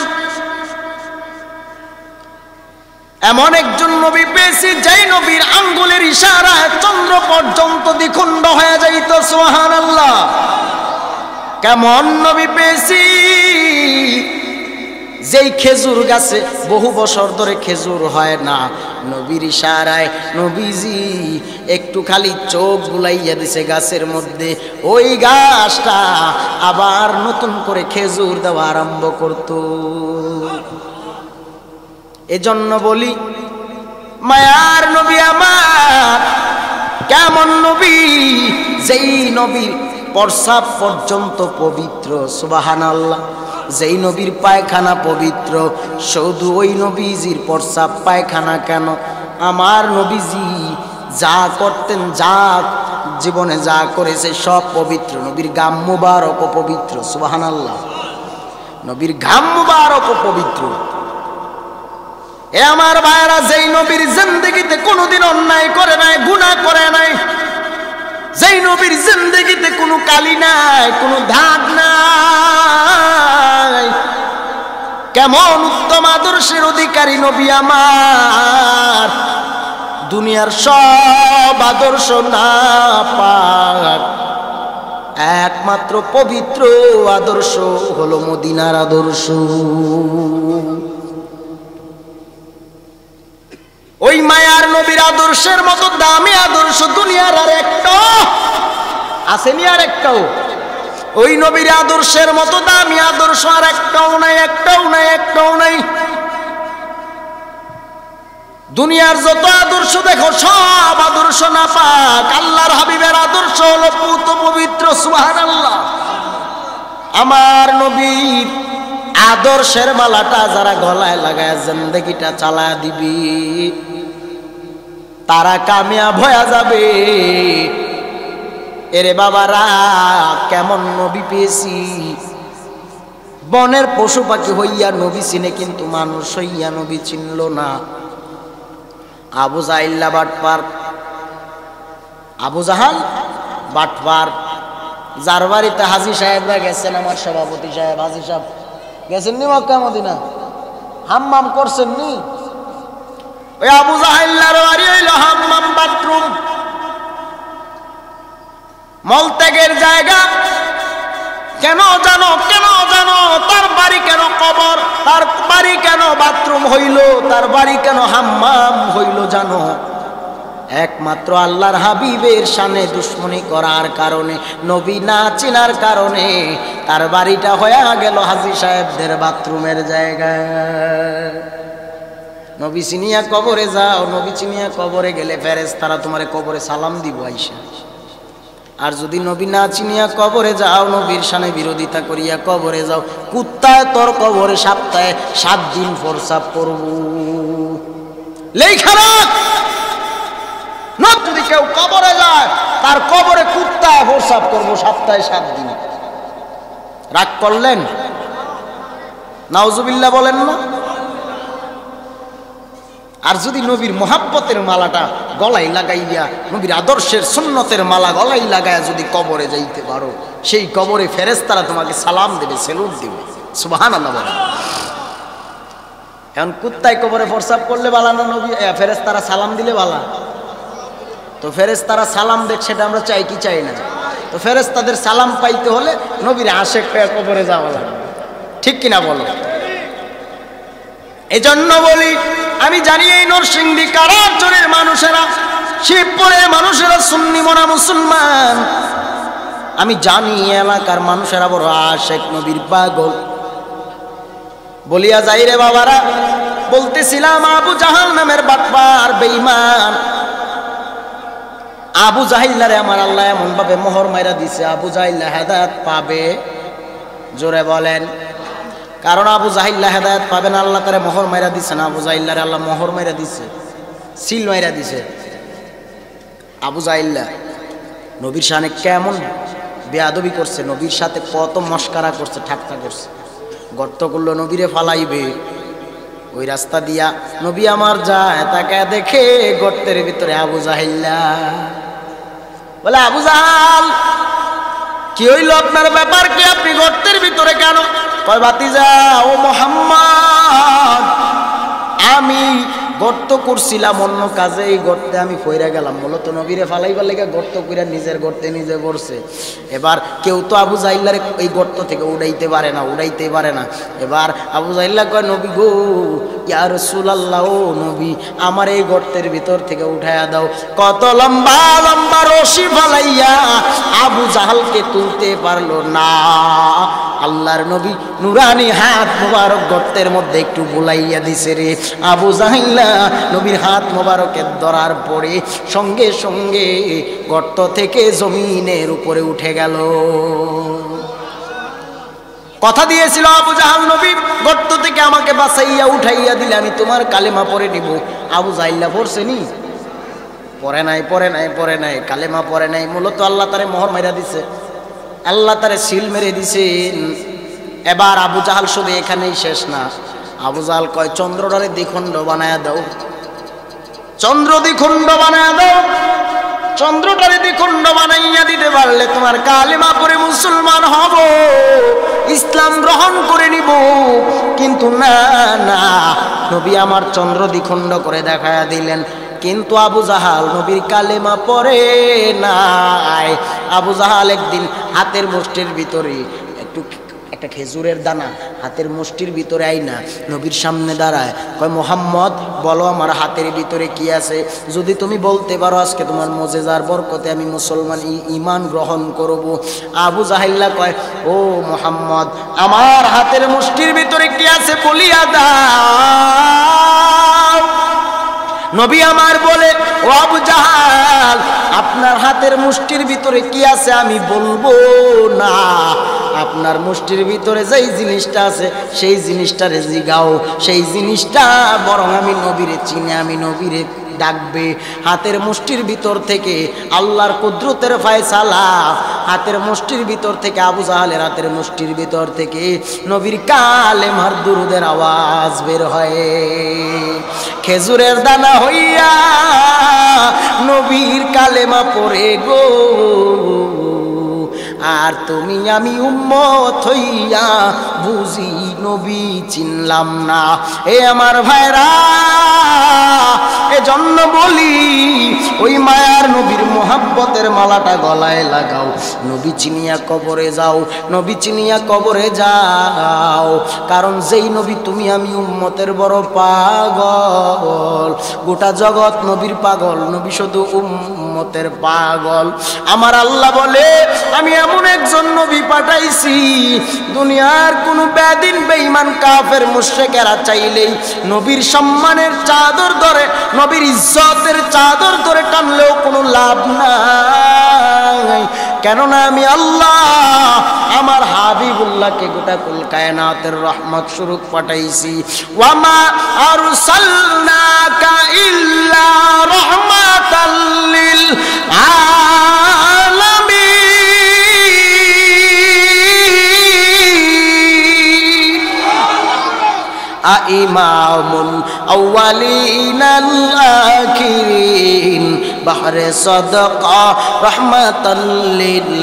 এমন একজন নবী পেয়েছি যেই নবীর আঙ্গুলের ইশারায় চন্দ্র পর্যন্ত দ্বিখণ্ড হয়ে যাইত। সুবহানাল্লাহ। কেমন নবী পেয়েছি যেই খেজুর গাছে বহু বছর ধরে খেজুর হয় না, নবীর ইশারায় নবীজি একটু খালি চোখ বুলাইয়া দিছে গাছের মধ্যে, ওই গাছটা আবার নতুন করে খেজুর দেওয়া আরম্ভ করত। এজন্য বলি মায়ার নবী আমার কেমন নবী, যেই নবীর প্রস্রাব পর্যন্ত পবিত্র। সুবহানাল্লাহ। যেই নবীর পায়খানা পবিত্র, শুধু ওই নবীজির প্রস্রাব পায়খানা কেন, আমার নবীজি যা করতেন, যা জীবনে যা করেছে সব পবিত্র। নবীর গাম মুবারক পবিত্র। সুবহানাল্লাহ। নবীর ঘাম মুবারক পবিত্র। এ আমার ভাইরা, যেই নবীর জিন্দেগিতে কোনোদিন অন্যায় করে নাই, গুনাহ করে নাই, যেই নবীর জিন্দেগিতে কোনো কালি নাই, কোনো দাগ নাই, কেমন উত্তম আদর্শের অধিকারী নবী আমার। দুনিয়ার সব আদর্শ না পাক, একমাত্র পবিত্র আদর্শ হলো মদিনার আদর্শ। ওই মায়ার নবীর আদর্শের মতো দামি আদর্শ দুনিয়ার আর একটা আসেনি, আর একটাও। ওই নবীর আদর্শের মতো দামি আদর্শ আর একটাও নাই, একটাও নাই, একটাও নাই। দুনিয়ার যত আদর্শ দেখো সব আদর্শ নাপাক, আল্লাহর হাবিবের আদর্শ হলো পুত পবিত্র। সুবহানাল্লাহ। আমার নবীর আদর্শের মালাটা যারা গলায় লাগায় জিন্দেগিটা চালা দিবি তারা কামিয়াব হয়ে যাবে। এরে বাবারা, কেমন নবী পেয়েছি। বনের পশু পাখি হইয়া নবী চিনে, কিন্তু মানুষ হইয়া নবী চিনল না। আবু জাহিল্লা বাটপার, আবু জাহাল বাটপার, যার বাড়িতে হাজী সাহেবরা গেছেন, আমার সভাপতি সাহেব হাজী সাহেব গেছেন নি মক্কা মদিনা, হাম্মাম করছেন নি? ওই আবু জাহিল্লার বাড়ি হইল হাম্মাম, বাথরুম, মলত্যাগের জায়গা। কেন জানো? কেন জানো? তার বাড়ি কেন কবর? তার বাড়ি কেন বাথরুম হইল? তার বাড়ি কেন হাম্মাম হইল জানো? একমাত্র আল্লাহর হাবিবের শানে দুশ্মনী করার কারণে, নবী না চিনার কারণে তার বাড়িটা হয়ে গেল হাজী সাহেবদের বাথরুমের জায়গা। নবী চিনিয়া কবরে যাও, নবী চিনিয়া কবরে গেলে ফেরেশতারা তোমারে কবরে সালাম দিব আইসা। আর যদি নবী না চিনিয়া কবরে যাও, নবীর শানে বিরোধিতা করিয়া কবরে যাও, কুত্তায় তোর কবরে সপ্তাহে 7 দিন প্রস্রাব করব। লেখা রাখ, যদি কেউ কবরে যায় তার কবরে কুত্তায় প্রস্রাব করব সপ্তাহে 7 দিন। রাগ করলেন? নাউজুবিল্লাহ বলেন না? আর যদি নবীর মোহাব্বতের মালাটা গলায় লাগাইয়া, নবীর আদর্শের সুন্নতের মালা গলায় লাগাইয়া যদি কবরে যাইতে পারো, সেই কবরে ফেরেশতারা তোমাকে সালাম দেবে, সেলুট দেবে। সুবহানাল্লাহ বলেন। এখন কুত্তায় কবরে প্রস্রাব করলে বালা না নবী ফেরেশতারা সালাম দিলে বালা? তো ফেরেশতারা সালাম দেখ, সেটা আমরা চাই কি চাই না? তো ফেরেশতাদের সালাম পাইতে হলে নবীর আশেক পেয়ে কবরে যাওয়া লাগবে, ঠিক কিনা বলো? এজন্য বলি, আমি জানি এই নরসিংদী কারাচরের মানুষেরা, শিবপুরের মানুষেরা সুন্নি মনা মুসলমান। আমি জানি এলাকার মানুষেরা বড় আশেক নবীর পাগল। বলিয়া যাই রে বাবারা, বলতেছিলাম আবু জাহাল নামের বাটপার বেঈমান আবু জাহিল্লারে আমার আল্লাহ এমন ভাবে মোহর মাইরা দিছে, আবু জাহিল্লা হেদায়েত পাবে। জোরে বলেন। কারণ আবু জাহিল্লা হেদায়েত পাবে না, আল্লাহ তারে মোহর মাইরা দিছে না। আবু জাহিল্লারে আল্লাহ মোহর মাইরা দিছে, সিল মাইরা দিছে। আবু জাহিল্লা নবীর শানে কেমন বেয়াদবি করছে, নবীর সাথে কত মস্কারা করছে, ঠাট্টা করছে। গর্ত করলো নবীরে ফালাইবে, ওই রাস্তা দিয়া নবী আমার যায়, তাকে দেখে গর্তের ভিতরে আবু জাহিল্লা বলে, আবু জাহাল কি হইল? আপনার ব্যাপার কি? আপনি গর্তের ভিতরে কেন? কয়, ভাতিজা ও মুহাম্মদ, আমি গর্ত করছিলাম অন্য কাজে, এই গর্তে আমি ফইরা গেলাম। মূলত নবীরে ফালাইবার লেগে গর্ত কইরা নিজের গর্তে নিজে পড়ছে। এবার কেউ তো আবু জাহিল্লারে এই গর্ত থেকে উড়াইতে পারে না। এবার আবু জাহিল্লা কয়, নবী গো, ইয়া রাসূলুল্লাহ, ও নবী, আমার এই গর্তের ভিতর থেকে উঠায়া দাও। কত লম্বা লম্বা রশি ফালাইয়া আবু জাহালকে তুলতে পারলো না। আল্লাহর নবী নুরানি হাত মোবারক গর্তের মধ্যে একটু বুলাইয়া দিছে রে। আবু জাহিল্লা নবীর হাত মোবারকের ধরার পরে সঙ্গে সঙ্গে গর্ত থেকে জমিনের উপরে উঠে গেল। কথা দিয়েছিল আবু জাহাল, নবী গর্ত থেকে আমাকে বাঁচাইয়া উঠাইয়া দিলে আমি তোমার কালেমা পড়ে নিব। আবু জাহিল্লা পড়ছেনি? পড়ে নাই, কালেমা পড়ে নাই। মূলত আল্লাহ তারে মোহর মাইরা দিছে, আল্লাহ তারে সিল মেরে দিছেন। এবার আবু জাহাল শুধু এখানেই শেষ না। আবু জাহাল কয়, চন্দ্রটারে দ্বিখণ্ড বানায়া দাও, চন্দ্রটারে দ্বিখণ্ড বানাইয়া দিতে পারলে তোমার কালেমা পড়ে মুসলমান হব, ইসলাম গ্রহণ করে নিব। কিন্তু না, নবী আমার চন্দ্র দ্বিখণ্ড করে দেখায়া দিলেন। কিন্তু আবু জাহাল নবীর কালেমা পড়ে নাই। আবু জাহাল একদিন হাতের মুষ্টির ভিতরে একটা খেজুরের দানা হাতের মুষ্টির ভিতরে আইনা নবীর সামনে দাঁড়ায়, কয়, মুহাম্মদ বলো আমার হাতের ভিতরে কি আছে? যদি তুমি বলতে পারো আজকে তোমার মুজিজার বরকতে আমি মুসলমান ঈমান গ্রহণ করব। আবু জাহিল্লা কয়, ও মুহাম্মদ, আমার হাতের মুষ্টির ভিতরে কি আছে বলিয়া দাও। নবী আমার বলে, ও আবু জাহাল, আপনার হাতের মুষ্টির ভিতরে কি আছে আমি বলবো না, আপনার মুষ্টির ভিতরে যেই জিনিসটা আছে সেই জিনিসটারে জিগাও, সেই জিনিসটা বরং আমি নবীরে চিনি, আমি নবীরে ডাকবে। হাতের মুষ্টির ভিতর থেকে আল্লাহর কুদরতের ফয়সালা, হাতের মুষ্টির ভিতর থেকে আবু জাহালের হাতের মুষ্টির ভিতর থেকে নবীর কালেমার দুরুদের আওয়াজ বের হয়। খেজুরের দানা হইয়া নবীর কালেমা পড়ে গো, আর তুমি আমি উম্মত হইয়া বুঝি নবী চিনলাম না। এ আমার ভাইরা, এজন্য বলি ওই মায়ার নবীর মোহাব্বতের মালাটা গলায় লাগাও, নবী চিনিয়া কবরে যাও, নবী চিনিয়া কবরে যাও। কারণ যেই নবী তুমি আমি উম্মতের বড় পাগল, গোটা জগৎ নবীর পাগল, নবী শুধু উম্মতের পাগল। আমার আল্লাহ বলে, আমি এমন একজন নবী পাঠাইছি, দুনিয়ার কোন বেদিন বেঈমান কাফের মুশরিকেরা চাইলেই নবীর সম্মানের চাদর ধরে, নবীর ইজ্জতের চাদর ধরে টানলেও কোনো লাভ নাই। কেননা আমি আল্লাহ আমার হাবিবুল্লাহকে গোটা কুল কায়নাতের রহমত স্বরূপ পাঠাইছি। ওয়ামা আরসালনাকা ইল্লা রাহমাতাল লিল ইমামুল আউয়ালিনাল আখিরিন বাহরে সাদাকা রাহমাতাল লিল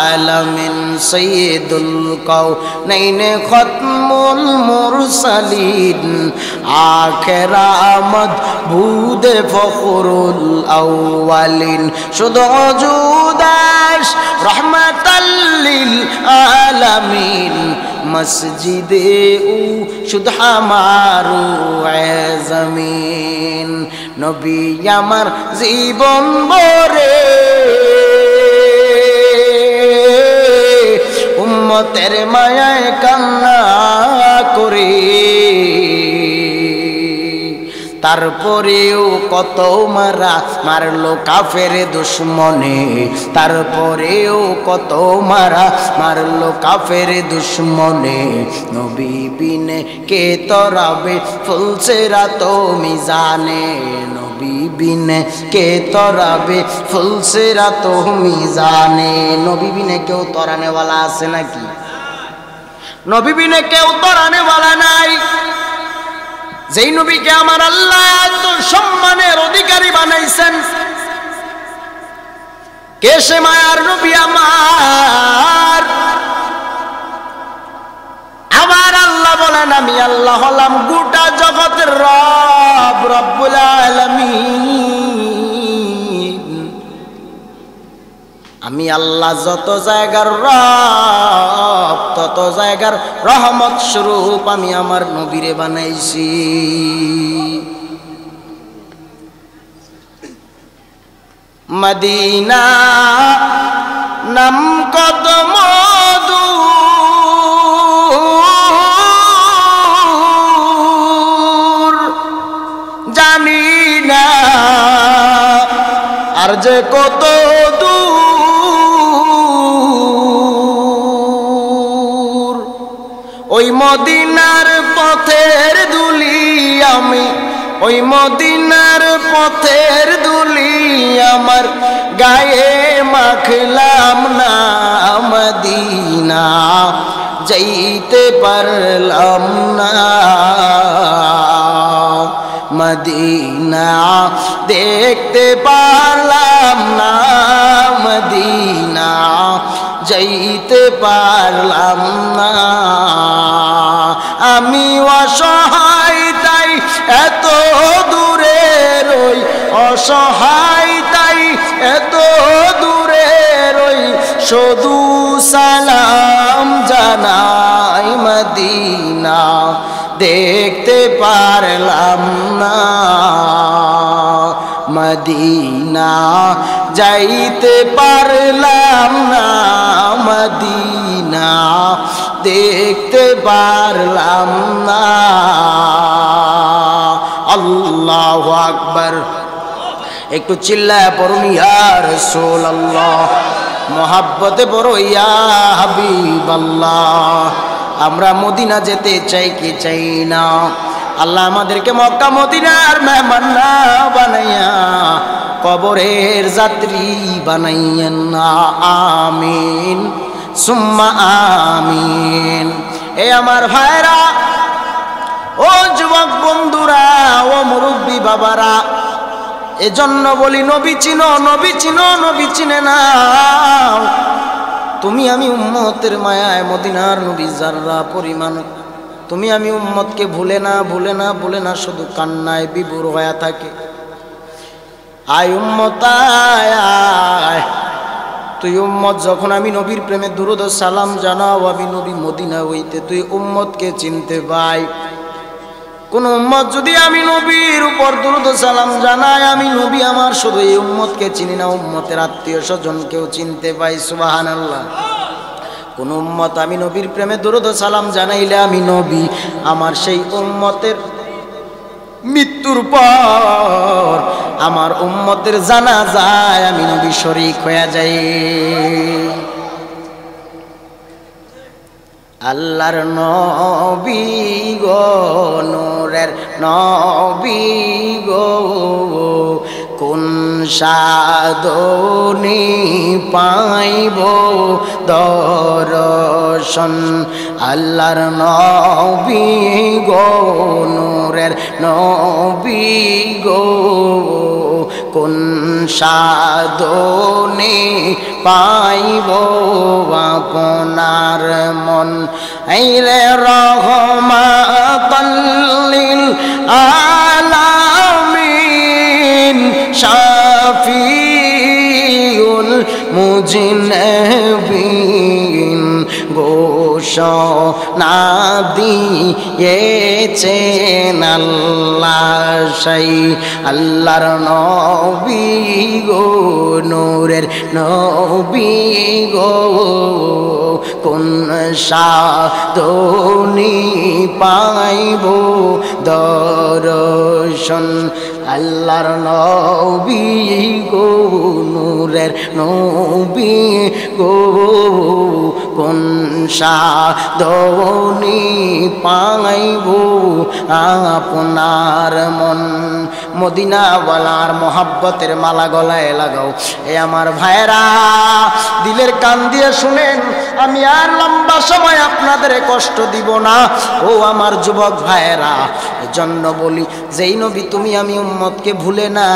আলামিন সাইয়্যিদুল কাউনাইন খাতমুল মুরসালিন আখিরা মাদবুদে ফখরুল আউয়ালিন শুধু জুদাস রাহমাতাল লিল আলামিন মসজিদে উ শুধু আমারু জমিন। নবী আমার জীবন ভরে উম্মতের মায়ায় কান্না করে, তারপরেও কত মারা মারলো কাফের দুশ্মনে, তারপরেও কত মারা মারলো কাফের দুশ্মনে। নবী বিনে কে তরাবে ফুলসিরাত মিজানে, নবী বিনে কে তরাবে ফুলসিরাত মিজানে। নবী বিনে কেউ তরানেওয়ালা আছে নাকি? নবী বিনে কেউ তরানেওয়ালা নাই। যেই নবীকে আমার আল্লাহ এত সম্মানের অধিকারী বানাইছেন, কে সে মায়ার নবী আমার? আমার আল্লাহ বলেন, আমি আল্লাহ হলাম গোটা জগতের রব, রব্বুল আলামিন। আমি আল্লাহ যত জায়গার রব, তত জায়গার রহমত স্বরূপ আমি আমার নবীরে বানাইছি। মদিনা নাম কত মধু, জানি না আর যে কত ওই মদিনার পথের ধুলি আমি, ওই মদিনার পথের ধুলি আমার গায়ে মাখলাম না, মদিনা যাইতে পারলাম না, মদিনা দেখতে পারলাম না, মদিনা যাইতে পারলাম না। আমি অসহায় তাই এত দূরে রই, অসহায় তাই এত দূরে রই, শুধু সালাম জানাই, মদিনা দেখতে পারলাম না, মদিনা যাইতে পারলাম না, মদিনা দেখতে পারলাম না। আল্লাহু আকবার। একটু চিল্লায় পড়ুন ইয়া রাসূলুল্লাহ, মহাব্বতে পড়ো ইয়া হাবিবাল্লাহ। আমরা মদিনা যেতে চাই কি চাই না? আল্লাহ আমাদেরকে মক্কা মদিনার মেহমান না বানাইয়া কবরের যাত্রী বানাইয়েন না। আমিন সুম্মা আমিন। এ আমার ভাইরা, ও যুবক বন্ধুরা, ও মুরব্বী বাবারা, এজন্য বলি নবী চিনো, নবী চিনো, নবী চিনে নাও। তুমি আমি উম্মতের মায়ায় মদিনার নবী যাররা পরিমাণ, তুমি আমি উম্মতকে ভুলে না ভুলে না ভুলে না শুধু কান্নায় বিভোর হয়ে থাকে। আয় উম্মত আয়, তুই উম্মত যখন আমি নবীর প্রেমে দুরূদ ও সালাম জানাও, আমি নবী মদিনা হইতে তুই উম্মতকে চিনতে পাই। কোন উম্মত যদি আমি নবীর উপর দুরূদ ও সালাম জানাই, আমি নবী আমার শুধু এই উম্মতকে চিনি না, উম্মতের আত্মীয় স্বজনকেও চিনতে পাই। সুবহানাল্লাহ। কোন উম্মত আমি নবীর প্রেমে দুরূদ ও সালাম জানাইলে আমি নবী আমার সেই উম্মতের মৃত্যুর পর আমার উম্মতের জানাজায় আমি নবী শরীক হয়ে যাই। আল্লাহর নবী গো, নূরের নবী গো, কোন সাধনে পাইব দর্শন। আল্লাহর নবী গো, নূরের নবী গো, কোন সাধনে পাইব আপনার মন। আইরে রহমাতাল লিল আলামিন, শাফিউল মুজনিবিন, ঘোষণা দিয়েছেন আল্লাহ সেই আল্লাহর নবী গো, নূরের নবী গো, কোন সাধনে পাইব দর্শন। আল্লাহর নবী গো, নূরের নবী গো, কোন সাধনে পাইব আপনার মন। মদিনাওয়ালার মোহাব্বতের মালা গলায় লাগাও। এ আমার ভাইরা, দিলের কান দিয়ে শুনেন, আমি আর লম্বা সময় আপনাদের কষ্ট দিব না। ও আমার যুবক ভাইরা, এজন্য বলি, যেই নবী তুমি আমি উম্মতকে ভুলে না,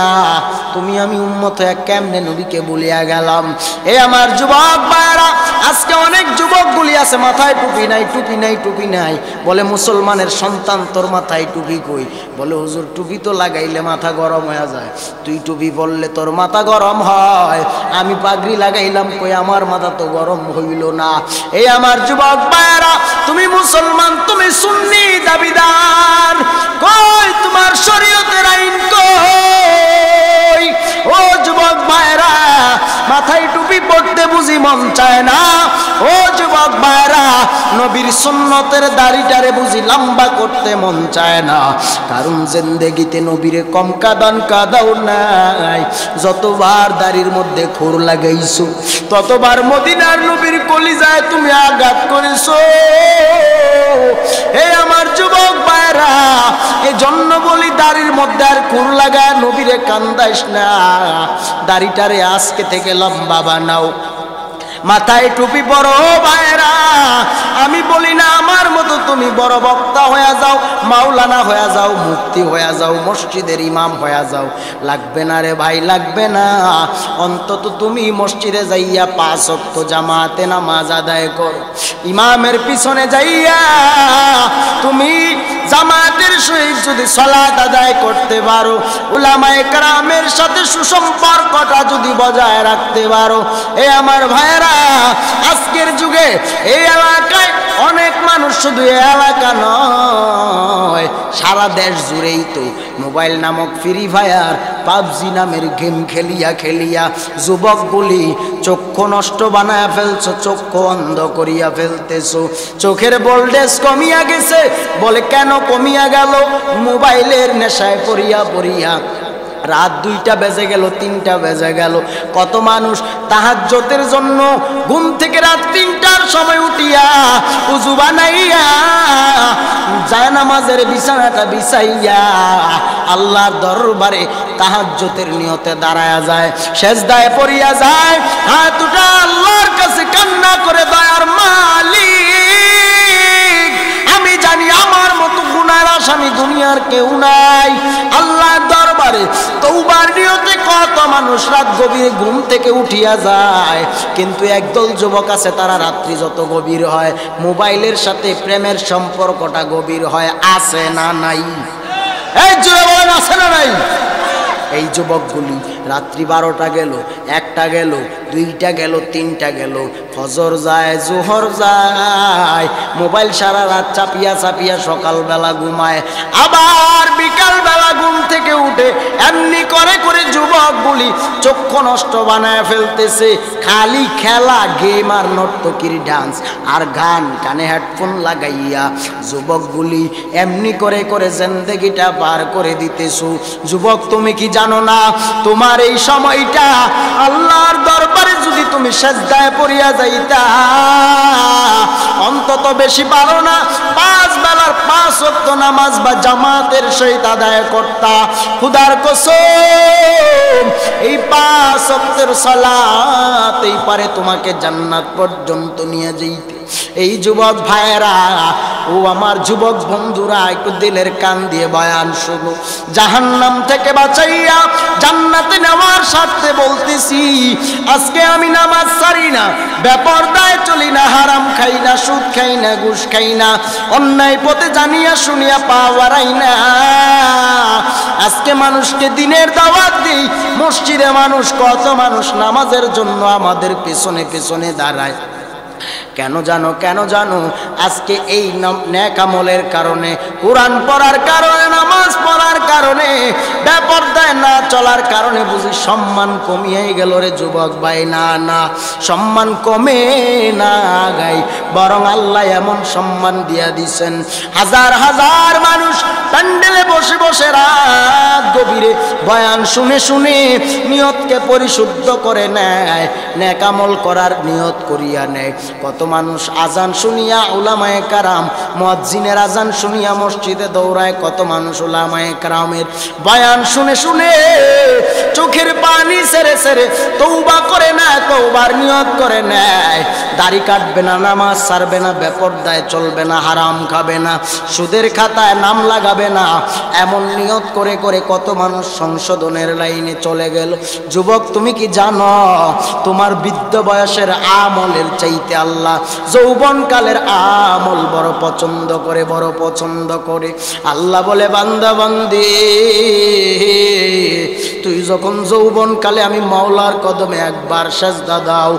তুমি আমি উম্মত হয়ে কেমনে নবীকে ভুলিয়া গেলাম। এ আমার যুবক ভাইরা, আজকে অনেক যুবকগুলি আছে মাথায় টুপি নাই, টুপি নাই, টুপি নাই। বলে মুসলমানের সন্তান, তোর মাথায় টুপি কই? বলে হুজুর টুপি তো লাগাইলে মাথা গরম হয়ে যায়। তুই টুপি বললে তোর মাথা গরম হয়, আমি পাগড়ি লাগাইলাম কই আমার মাথা তো গরম হইল না। এই আমার যুবক ভাইরা, তুমি মুসলমান, তুমি সুন্নি দাবিদার, কই তোমার শরীয়তের আইন কই? ও যুবক ভাইরা, মাথায় টুপি পড়তে বুঝি মন চায় না? ও যুবক ভাইরা, নবীর সুন্নতের দাড়িটারে বুঝি লম্বা করতে মন চায় না? কারণ জিন্দেগিতে নবীরে কম কাদাও নাই। যতবার দাড়ির মধ্যে খুর লাগাইছো, ততবার মদিনার নবীর কলিজায় তুমি আঘাত করেছো। হে আমার যুবক ভাইরা, এই জন্য বলি দাড়ির মধ্যে আর খুর লাগায় নবীরে কান্দাইস না। দাড়িটারে আজকে থেকে লম্বা বানাও, মাথায় টুপি পরো ভাইরা। আমি বলি না আমার মতো তুমি বড় বক্তা হয়ে যাও, মাওলানা হয়ে যাও, মুফতি হয়ে যাও, মসজিদের ইমাম হয়ে যাও, লাগবে না রে ভাই, লাগবে না। অন্তত তুমি মসজিদে যাইয়া 5 ওয়াক্ত জামাতে নামাজ আদায় করো। ইমামের পিছনে যাইয়া তুমি জামাতের সহিত যদি সালাত আদায় করতে পারো, উলামায়ে কেরামের সাথে সুসম্পর্কটা যদি বজায় রাখতে পারো, এ আমার ভাইরা, আজকের যুগে এই এলাকায় অনেক মানুষ, শুধু এলাকা নয়, সারা দেশ জুড়েই তো মোবাইল নামক ফ্রি ফায়ার পাবজি নামের গেম খেলিয়া খেলিয়া যুবকগুলি চক্ষু নষ্ট বানায়া ফেলছো, চক্ষু অন্ধ করিয়া ফেলতেছো। চোখের ভোল্টেজ কমিয়া গেছে, বলে কেন কমিয়া গেল? মোবাইলের নেশায় পড়িয়া পড়িয়া রাত 2টা বেজে গেল, 3টা বেজে গেল। কত মানুষ তাহাজ্জুদের জন্য ঘুম থেকে রাত 3টার সময় উঠিয়া উযু বানাইয়া জায়নামাজের বিছানাটা বিছাইয়া আল্লাহর দরবারে তাহাজ্জুদের নিয়তে দাঁড়ায়া যায়, সেজদায় পড়িয়া যায়, হাত উঠা আল্লাহর কাছে কান্না করে, দয়ার মালিক আমি জানি আমার মতো গুনার আসামি দুনিয়ার কেউ নাই। আল্লাহর দরবারে তওবার নিয়তে কত মানুষ রাত গভীরে ঘুম থেকে উঠিয়া যায়, কিন্তু একদল যুবক আছে তারা রাত্রি যত গভীর হয় মোবাইলের সাথে প্রেমের সম্পর্কটা গভীর হয়। আছে না নাই? এই জোরে বলেন, আছে না নাই? এই যুবকগুলি রাত্রি 12টা গেল, 1টা গেল, 2টা গেল, 3টা গেল, ফজর যায়, জোহর যায়, মোবাইল সারা রাত চাপিয়া চাপিয়া সকালবেলা ঘুমায়, আবার বিকালবেলা ঘুম থেকে উঠে এমনি করে করে যুবকগুলি চক্ষু নষ্ট বানায় ফেলতেছে। খালি খেলা, গেম আর নর্তকীর ডান্স আর গান, কানে হেডফোন লাগাইয়া যুবকগুলি এমনি করে করে জিন্দেগিটা পার করে দিতেছো। যুবক তুমি কি জানো না, তোমার এই সময়টা আল্লাহর দরবারে যদি তুমি সেজদায় পড়িয়া যাইতা, অন্তত বেশি পারো না 5 বেলার 5 ওয়াক্ত নামাজ বা জামাতের সহিত আদায় করতা, খোদার কসম এই 5 ওয়াক্তের সালাত এই পারে তোমাকে জান্নাত পর্যন্ত নিয়ে যাইতে। এই যুবক ভাইয়েরা, ও আমার যুবক বন্ধুরা, একটু দিলের কান দিয়ে বয়ান শুনো। জাহান্নাম থেকে বাঁচাইয়া জান্নাতে নেওয়ার স্বার্থে বলতেছি, আজকে আমি নামাজ ছাড়ি না, বেপরদায় চলি না, হারাম খাই না, সুদ খাই না, ঘুষ খাই না, অন্যায় পথে জানিয়া শুনিয়া পা বাড়াই না। আজকে মানুষকে দিনের দাওয়াত দিই, মসজিদে মানুষ, কত মানুষ নামাজের জন্য আমাদের পেছনে পেছনে দাঁড়ায়। কেন জানো? কেন জানো? আজকে এই নেক আমলের কারণে, কোরআন পড়ার কারণে, নামাজ পড়ার কারণে, বেপরদায় না চলার কারণে বুঝি সম্মান কমিয়ে গেল রে যুবক ভাই। না না, সম্মান কমে না গাই, বরং আল্লাহ এমন সম্মান দিয়া দিছেন। হাজার হাজার মানুষ প্যান্ডেলে বসে বসে রাত গভীরে বয়ান শুনে শুনে নিয়তকে পরিশুদ্ধ করে নেয়, নেক আমল করার নিয়ত করিয়া নেয়। কত মানুষ আজান শুনিয়া, উলামায়ে কেরাম মুয়াজ্জিনের আজান শুনিয়া মসজিদে দৌড়ায়, কত মানুষ উলামায়ে কেরামের বয়ান শুনে শুনে চোখের পানি ছেড়ে ছেড়ে তওবা করে নেয়, তওবার নিয়ত করে নেয়। দাড়ি কাটবে না, নামাজ ছাড়বে না, বেপরদায় চলবে না, হারাম খাবে না, সুদের খাতায় নাম লাগাবে না, এমন নিয়ত করে করে কত মানুষ সংশোধনের লাইনে চলে গেল। যুবক তুমি কি জানো, তোমার বৃদ্ধ বয়সের আমলের চাইতে আল্লাহ যৌবনকালের আমল বড় পছন্দ করে, বড় পছন্দ করে। আল্লাহ বলে, বান্দা বান্দি তুই যখন যৌবনকালে আমি মাওলার কদমে একবার সেজদা দাও,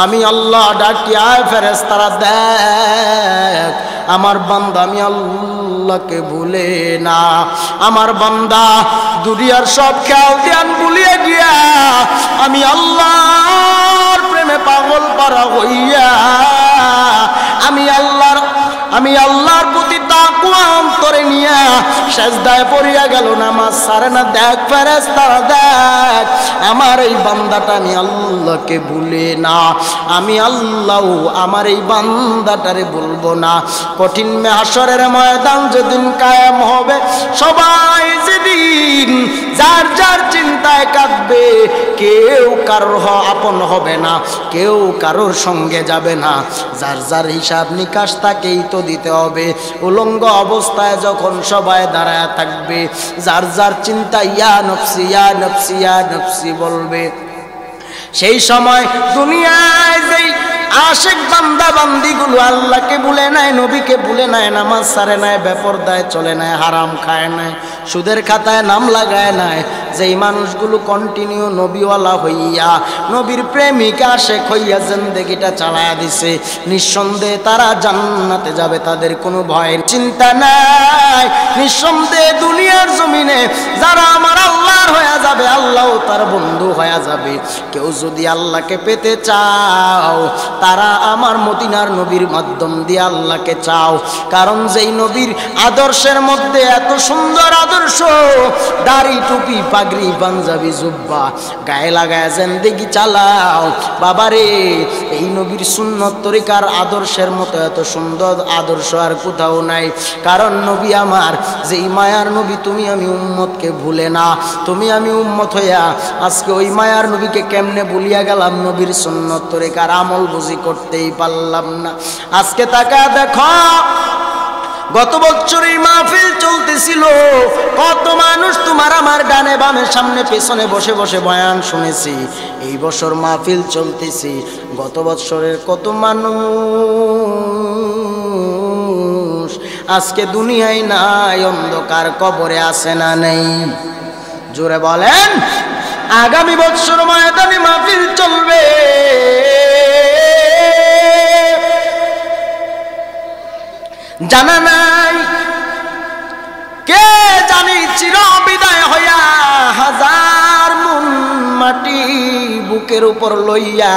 আমি আল্লাহ ডাকি, আয় ফেরেশতারা দেখ আমার বান্দা আমি আল্লাহকে ভুলে না, আমার বান্দা দুনিয়ার সব খেয়াল ধ্যান ভুলিয়ে গিয়া আমি আল্লাহর প্রেমে পাগল পারা হইয়া আমি আল্লাহর প্রতি তাকওয়া অন্তরে নিয়া সেজদায় পড়িয়া গেল, নামাজ ছাড়ে না। দেখ ফেরেশতারা দেখ আমার এই বান্দাটা আমি আল্লাহকে ভুলে না, আমি আল্লাহ আমার এই বান্দাটারে বলবো না। কঠিন হাশরের ময়দান যেদিন কায়েম হবে, সবাই যেদিন যার যার চিন্তায় কাঁদবে, কেউ কারোর আপন হবে না, কেউ কারোর সঙ্গে যাবে না, যার যার হিসাব নিকাশ তাকেই তো দিতে হবে। উলঙ্গ অবস্থায় যখন সবাই দাঁড়ায় থাকবে, যার যার চিন্তা ইয়া নফসি ইয়া নফসি ইয়া নফসি বলবে, সেই সময় দুনিয়ায় যেই আশিক বান্দা বান্দিগুলো আল্লাহকে ভুলে নাই, নবীকে ভুলে নাই, নামাজ ছাড়ে নাই, বেপরদায় চলে নাই, হারাম খায় নাই, সুদের খাতায় নাম লাগায় নাই, যেই মানুষগুলো কন্টিনিউ নবীওয়ালা হইয়া নবীর প্রেমিক আশিক হইয়া জিন্দেগিটা চালায়া দিছে, নিঃসন্দেহে তারা জান্নাতে যাবে, তাদের কোনো ভয়ের চিন্তা নাই। নিঃসন্দেহে দুনিয়ার জমিনে যারা আমার আল্লাহর হয়ে যাবে, আল্লাহও তার বন্ধু হয়ে যাবে। কেউ যদি আল্লাহকে পেতে চাও, তারা আমার মদিনার নবীর মাধ্যম দিয়ে আল্লাহকে চাও। কারণ যেই নবীর আদর্শের মধ্যে এত সুন্দর আদর্শ, দাড়ি টুপি পাগড়ি পাঞ্জাবি জুব্বা গায়ে লাগায় জিন্দেগি চালাও, বাবারে এই নবীর সুন্নত তরিকার আদর্শের মতো এত সুন্দর আদর্শ আর কোথাও নাই। কারণ নবী আমার যেই মায়ার নবী, তুমি আমি উম্মতকে ভুলে না, তুমি আমি উম্মত হইয়া আজকে ওই মায়ার নবীকে কেমনে ভুলিয়া গেলাম, নবীর সুন্নত তরিকার আমল বুঝি করতেই পারলাম না। আজকে তাকা দেখো, গত বছর এই মাহফিল চলতেছিল, কত মানুষ তোমার আমার ডানে বামে সামনে পেছনে বসে বসে বয়ান শুনেছি। এই বছর মাহফিল চলতেছি, গত বছরের কত মানুষ আজকে দুনিয়ায় নাই, অন্ধকার কবরে আছে না নেই? জোরে বলেন। আগামী বছর ময়দানে মাহফিল চলবে, জানা নাই, কে জানি চির বিদায় হইয়া হাজার মন মাটি বুকের উপর লইয়া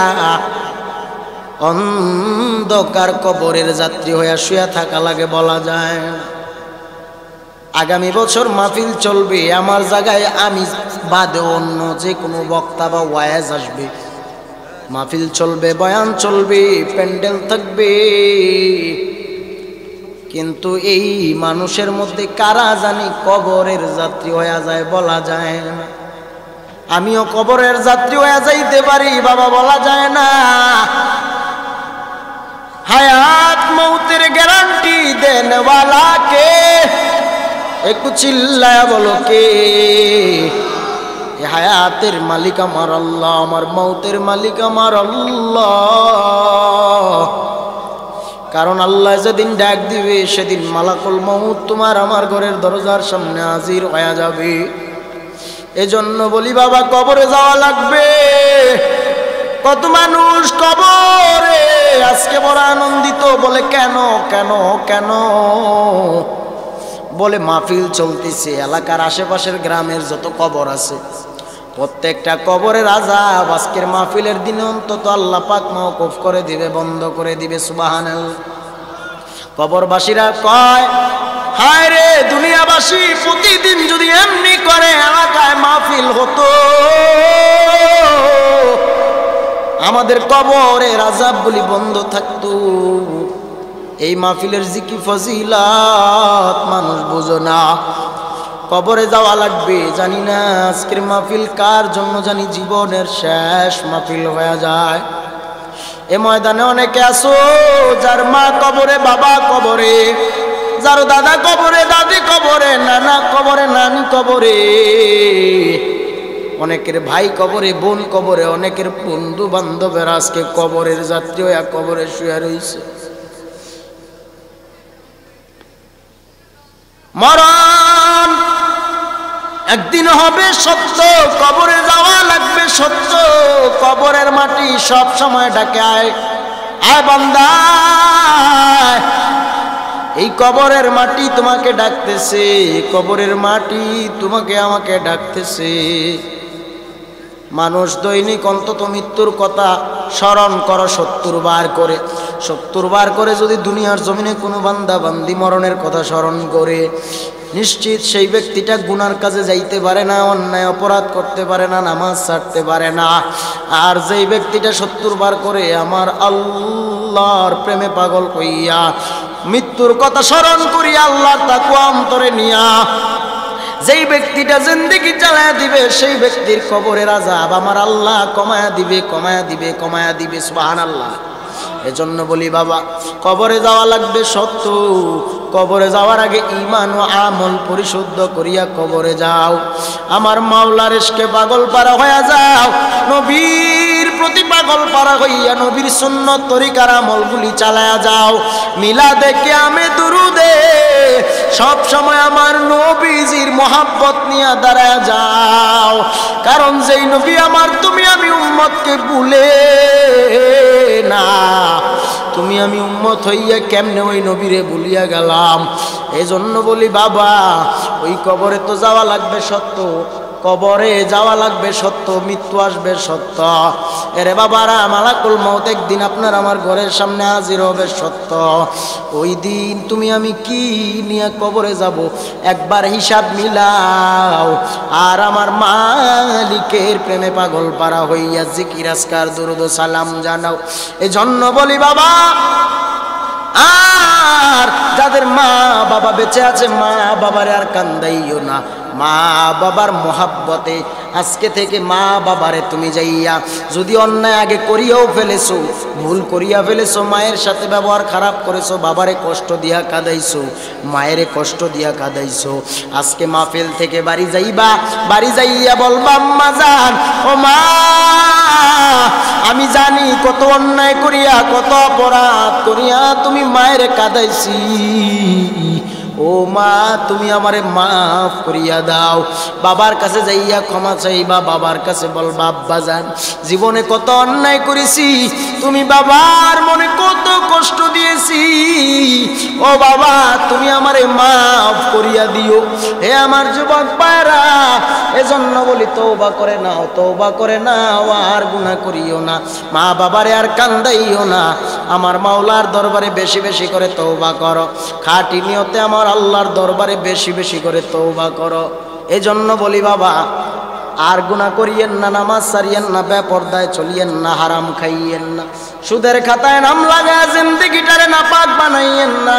অন্ধকার কবরের যাত্রী হইয়া শুয়া থাকা লাগে, বলা যায়। আগামী বছর মাহফিল চলবে, আমার জায়গায় আমি বাদে অন্য যে কোনো বক্তা বা ওয়াজ আসবে, মাহফিল চলবে, বয়ান চলবে, প্যান্ডেল থাকবে, কিন্তু এই মানুষের মধ্যে কারা জানি কবরের যাত্রী হয়ে যায়, বলা যায় না। আমিও কবরের যাত্রী হয়ে যাইতে পারি বাবা, বলা যায় না। হায়াত মৌতের গ্যারান্টি দেনওয়ালা কে? একটু চিল্লায়া বলো কে? হায়াতের মালিক আমার আল্লাহ, আমার মৌতের মালিক আমার আল্লাহ। কারণ আল্লাহ যেদিন ডাক দিবে, সেদিন মালাকুল মউত তোমার আমার ঘরের দরজার সামনে হাজির হয়ে যাবে। এজন্য বলি বাবা, কবরে যাওয়া লাগবে। কত মানুষ কবরে আজকে বড় আনন্দিত, বলে কেন কেন কেন? বলে মাহফিল চলতেছে, এলাকার আশেপাশের গ্রামের যত কবর আছে প্রত্যেকটা কবরের আযাব আজকের মাহফিলের দিনে অন্তত আল্লাহ পাক মওকুফ করে দিবে, বন্ধ করে দিবে। সুবহানাল্লাহ। কবরবাসীরা কয়, হায় রে দুনিয়াবাসী, প্রতিদিন যদি এমনি করে এলাকায় মাহফিল হতো, আমাদের কবরের আযাবগুলি বন্ধ থাকতো। এই মাহফিলের জিকি ফজিলত মানুষ বুঝো না। কবরে যাওয়া লাগবে, জানি না আজকের মাহফিল কার জন্য জানি জীবনের শেষ মাহফিল হয়ে যায়। এ ময়দানে অনেকে আছো যার মা কবরে, বাবা কবরে, যার দাদা কবরে, দাদি কবরে, নানা কবরে, নানি কবরে, অনেকের ভাই কবরে, বোন কবরে, অনেকের বন্ধু বান্ধবের আজকে কবরের যাত্রী হয়ে কবরে শুয়ে রয়েছে। মরণ একদিন হবে সত্য, কবরে যাওয়া লাগবে সত্য। কবরের মাটি সব সময় ডাকে, আয় আয় বান্দা, এই কবরের মাটি তোমাকে ডাকতেছে, কবরের মাটি তোমাকে আমাকে ডাকতেছে। মানুষ দৈনিক অন্তত মৃত্যুর কথা স্মরণ করো 70 বার করে। 70 বার করে যদি দুনিয়ার জমিনে কোনো বান্দা বান্দি মরণের কথা স্মরণ করে, নিশ্চিত সেই ব্যক্তিটা গুনার কাজে যাইতে পারে না, অন্যায় অপরাধ করতে পারে না, নামাজ ছাড়তে পারে না। আর যেই ব্যক্তিটা 70 বার করে আমার আল্লাহর প্রেমে পাগল হইয়া মৃত্যুর কথা স্মরণ করিয়া আল্লাহর তাকওয়া অন্তরে নিয়া যেই ব্যক্তিটা জিন্দেগি চালায়া দিবে, সেই ব্যক্তির কবরের আযাব আমার আল্লাহ কমায়া দিবে, কমায়া দিবে, কমায়া দিবে। সুবহানাল্লাহ। এজন্য বলি বাবা, কবরে যাওয়া লাগবে সত্য। কবরে যাওয়ার আগে ঈমান ও আমল পরিশুদ্ধ করিয়া কবরে যাও। আমার মাওলার ইশকে পাগল পারা হয়ে যাও। নবীর প্রতি পাগল পারা হইয়া নবীর সুন্নত তরিকার আমলগুলি চালায়া যাও। মিলাদে কিয়ামে দুরুদে সব সময় আমার নবীজির মহব্বত নিয়ে দাঁড়ায়া যাও। কারণ যেই নবী আমার তুমি আমি উম্মতকে ভুলে না, তুমি আমি উম্মত হইয়া কেমনে ওই নবীরে ভুলিয়া গেলাম। এই জন্য বলি বাবা, ওই কবরে তো যাওয়া লাগবে সত্য, কবরে যাওয়া লাগবে সত্য, মৃত্যু আসবে সত্য। এরে বাবারা, মালাকুল মউত একদিন আপনার আমার ঘরের সামনে হাজির হবে সত্য। ওই দিন তুমি আমি কি নিয়ে কবরে যাব একবার হিসাব মিলাও, আর আমার মালিকের প্রেমে পাগল পারা হইয়া জিকির আজকার দুরুদ ও সালাম জানাও। এজন্য বলি বাবা, আর যাদের মা বাবা বেঁচে আছে মা বাবারে আর কান্দাইও না। মা বাবার মহাব্বতে আজকে থেকে মা বাবারে তুমি যাইয়া যদি অন্যায় আগে করিয়াও ফেলেছো, ভুল করিয়া ফেলেছো, মায়ের সাথে ব্যবহার খারাপ করেছো, বাবারে কষ্ট দিয়া কাঁদাইছো, মায়েরে কষ্ট দিয়া কাঁদাইছো, আজকে মাহফিল থেকে বাড়ি যাইবা, বাড়ি যাইয়া বলবা আম্মা জান, ও মা আমি জানি কত অন্যায় করিয়া কত অপরাধ করিয়া তুমি মায়েরে কাঁদাইছি, ও মা তুমি আমারে মাফ করিয়া দাও। বাবার কাছে যাইয়া ক্ষমা চাইবা, বাবার কাছে বলবা আব্বা জান জীবনে কত অন্যায় করেছি, তুমি বাবার মনে কত কষ্ট দিয়েছি, ও বাবা তুমি আমারে মাফ করিয়া দিও। হে আমার যুবক ভাইরা, এজন্য বলি তওবা করে নাও, তওবা করে নাও, আর গুনাহ করিও না, মা বাবারে আর কান্দাইও না। আমার মাওলার দরবারে বেশি বেশি করে তওবা করো, খাঁটি নিয়তে আমার আল্লাহর দরবারে বেশি বেশি করে তওবা করো। এজন্য বলি বাবা, আর গুনাহ করিয়েন না, নামাজ ছাড়িয়েন না, বেপরদায় চলিয়েন না, হারাম খাইয়েন না, সুদের খাতায় নাম লাগায় জিন্দেগিটারে নাপাক বানাইয়েন না।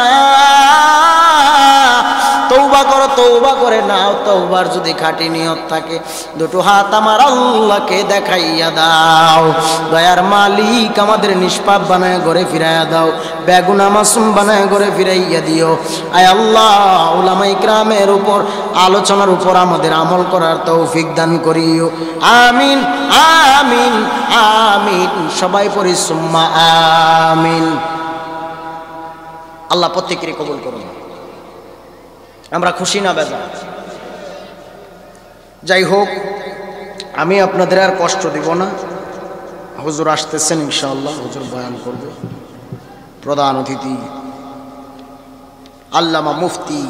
তওবা করো, তওবা করে নাও। তওবার যদি খাঁটি নিয়ত থাকে দুটো হাত আমার আল্লাহকে দেখাইয়া দাও। দয়ার মালিক আমাদের নিষ্পাপ বানায় ঘরে ফিরাইয়া দাও, বেগুনা মাসুম বানায় ঘরে ফিরাইয়া দিও। আয় আল্লাহ, উলামায়ে ইকরামের উপর আলোচনার উপর আমাদের আমল করার তৌফিক দান করিও। আমিন আমিন আমিন। সবাই পড়ি সুম্মা আমিন। আল্লাহ প্রত্যেকেরই কবুল করুন। আমরা খুশি না বেজার? যাই হোক, আমি আপনাদের আর কষ্ট দিব না। হুজুর আসতেছেন ইনশাআল্লাহ, হুজুর বয়ান করবে। প্রধান অতিথি আল্লামা মুফতি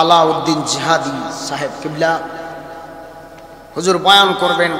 আলাউদ্দিন জিহাদি সাহেব কিবলা হুজুর বয়ান করবেন।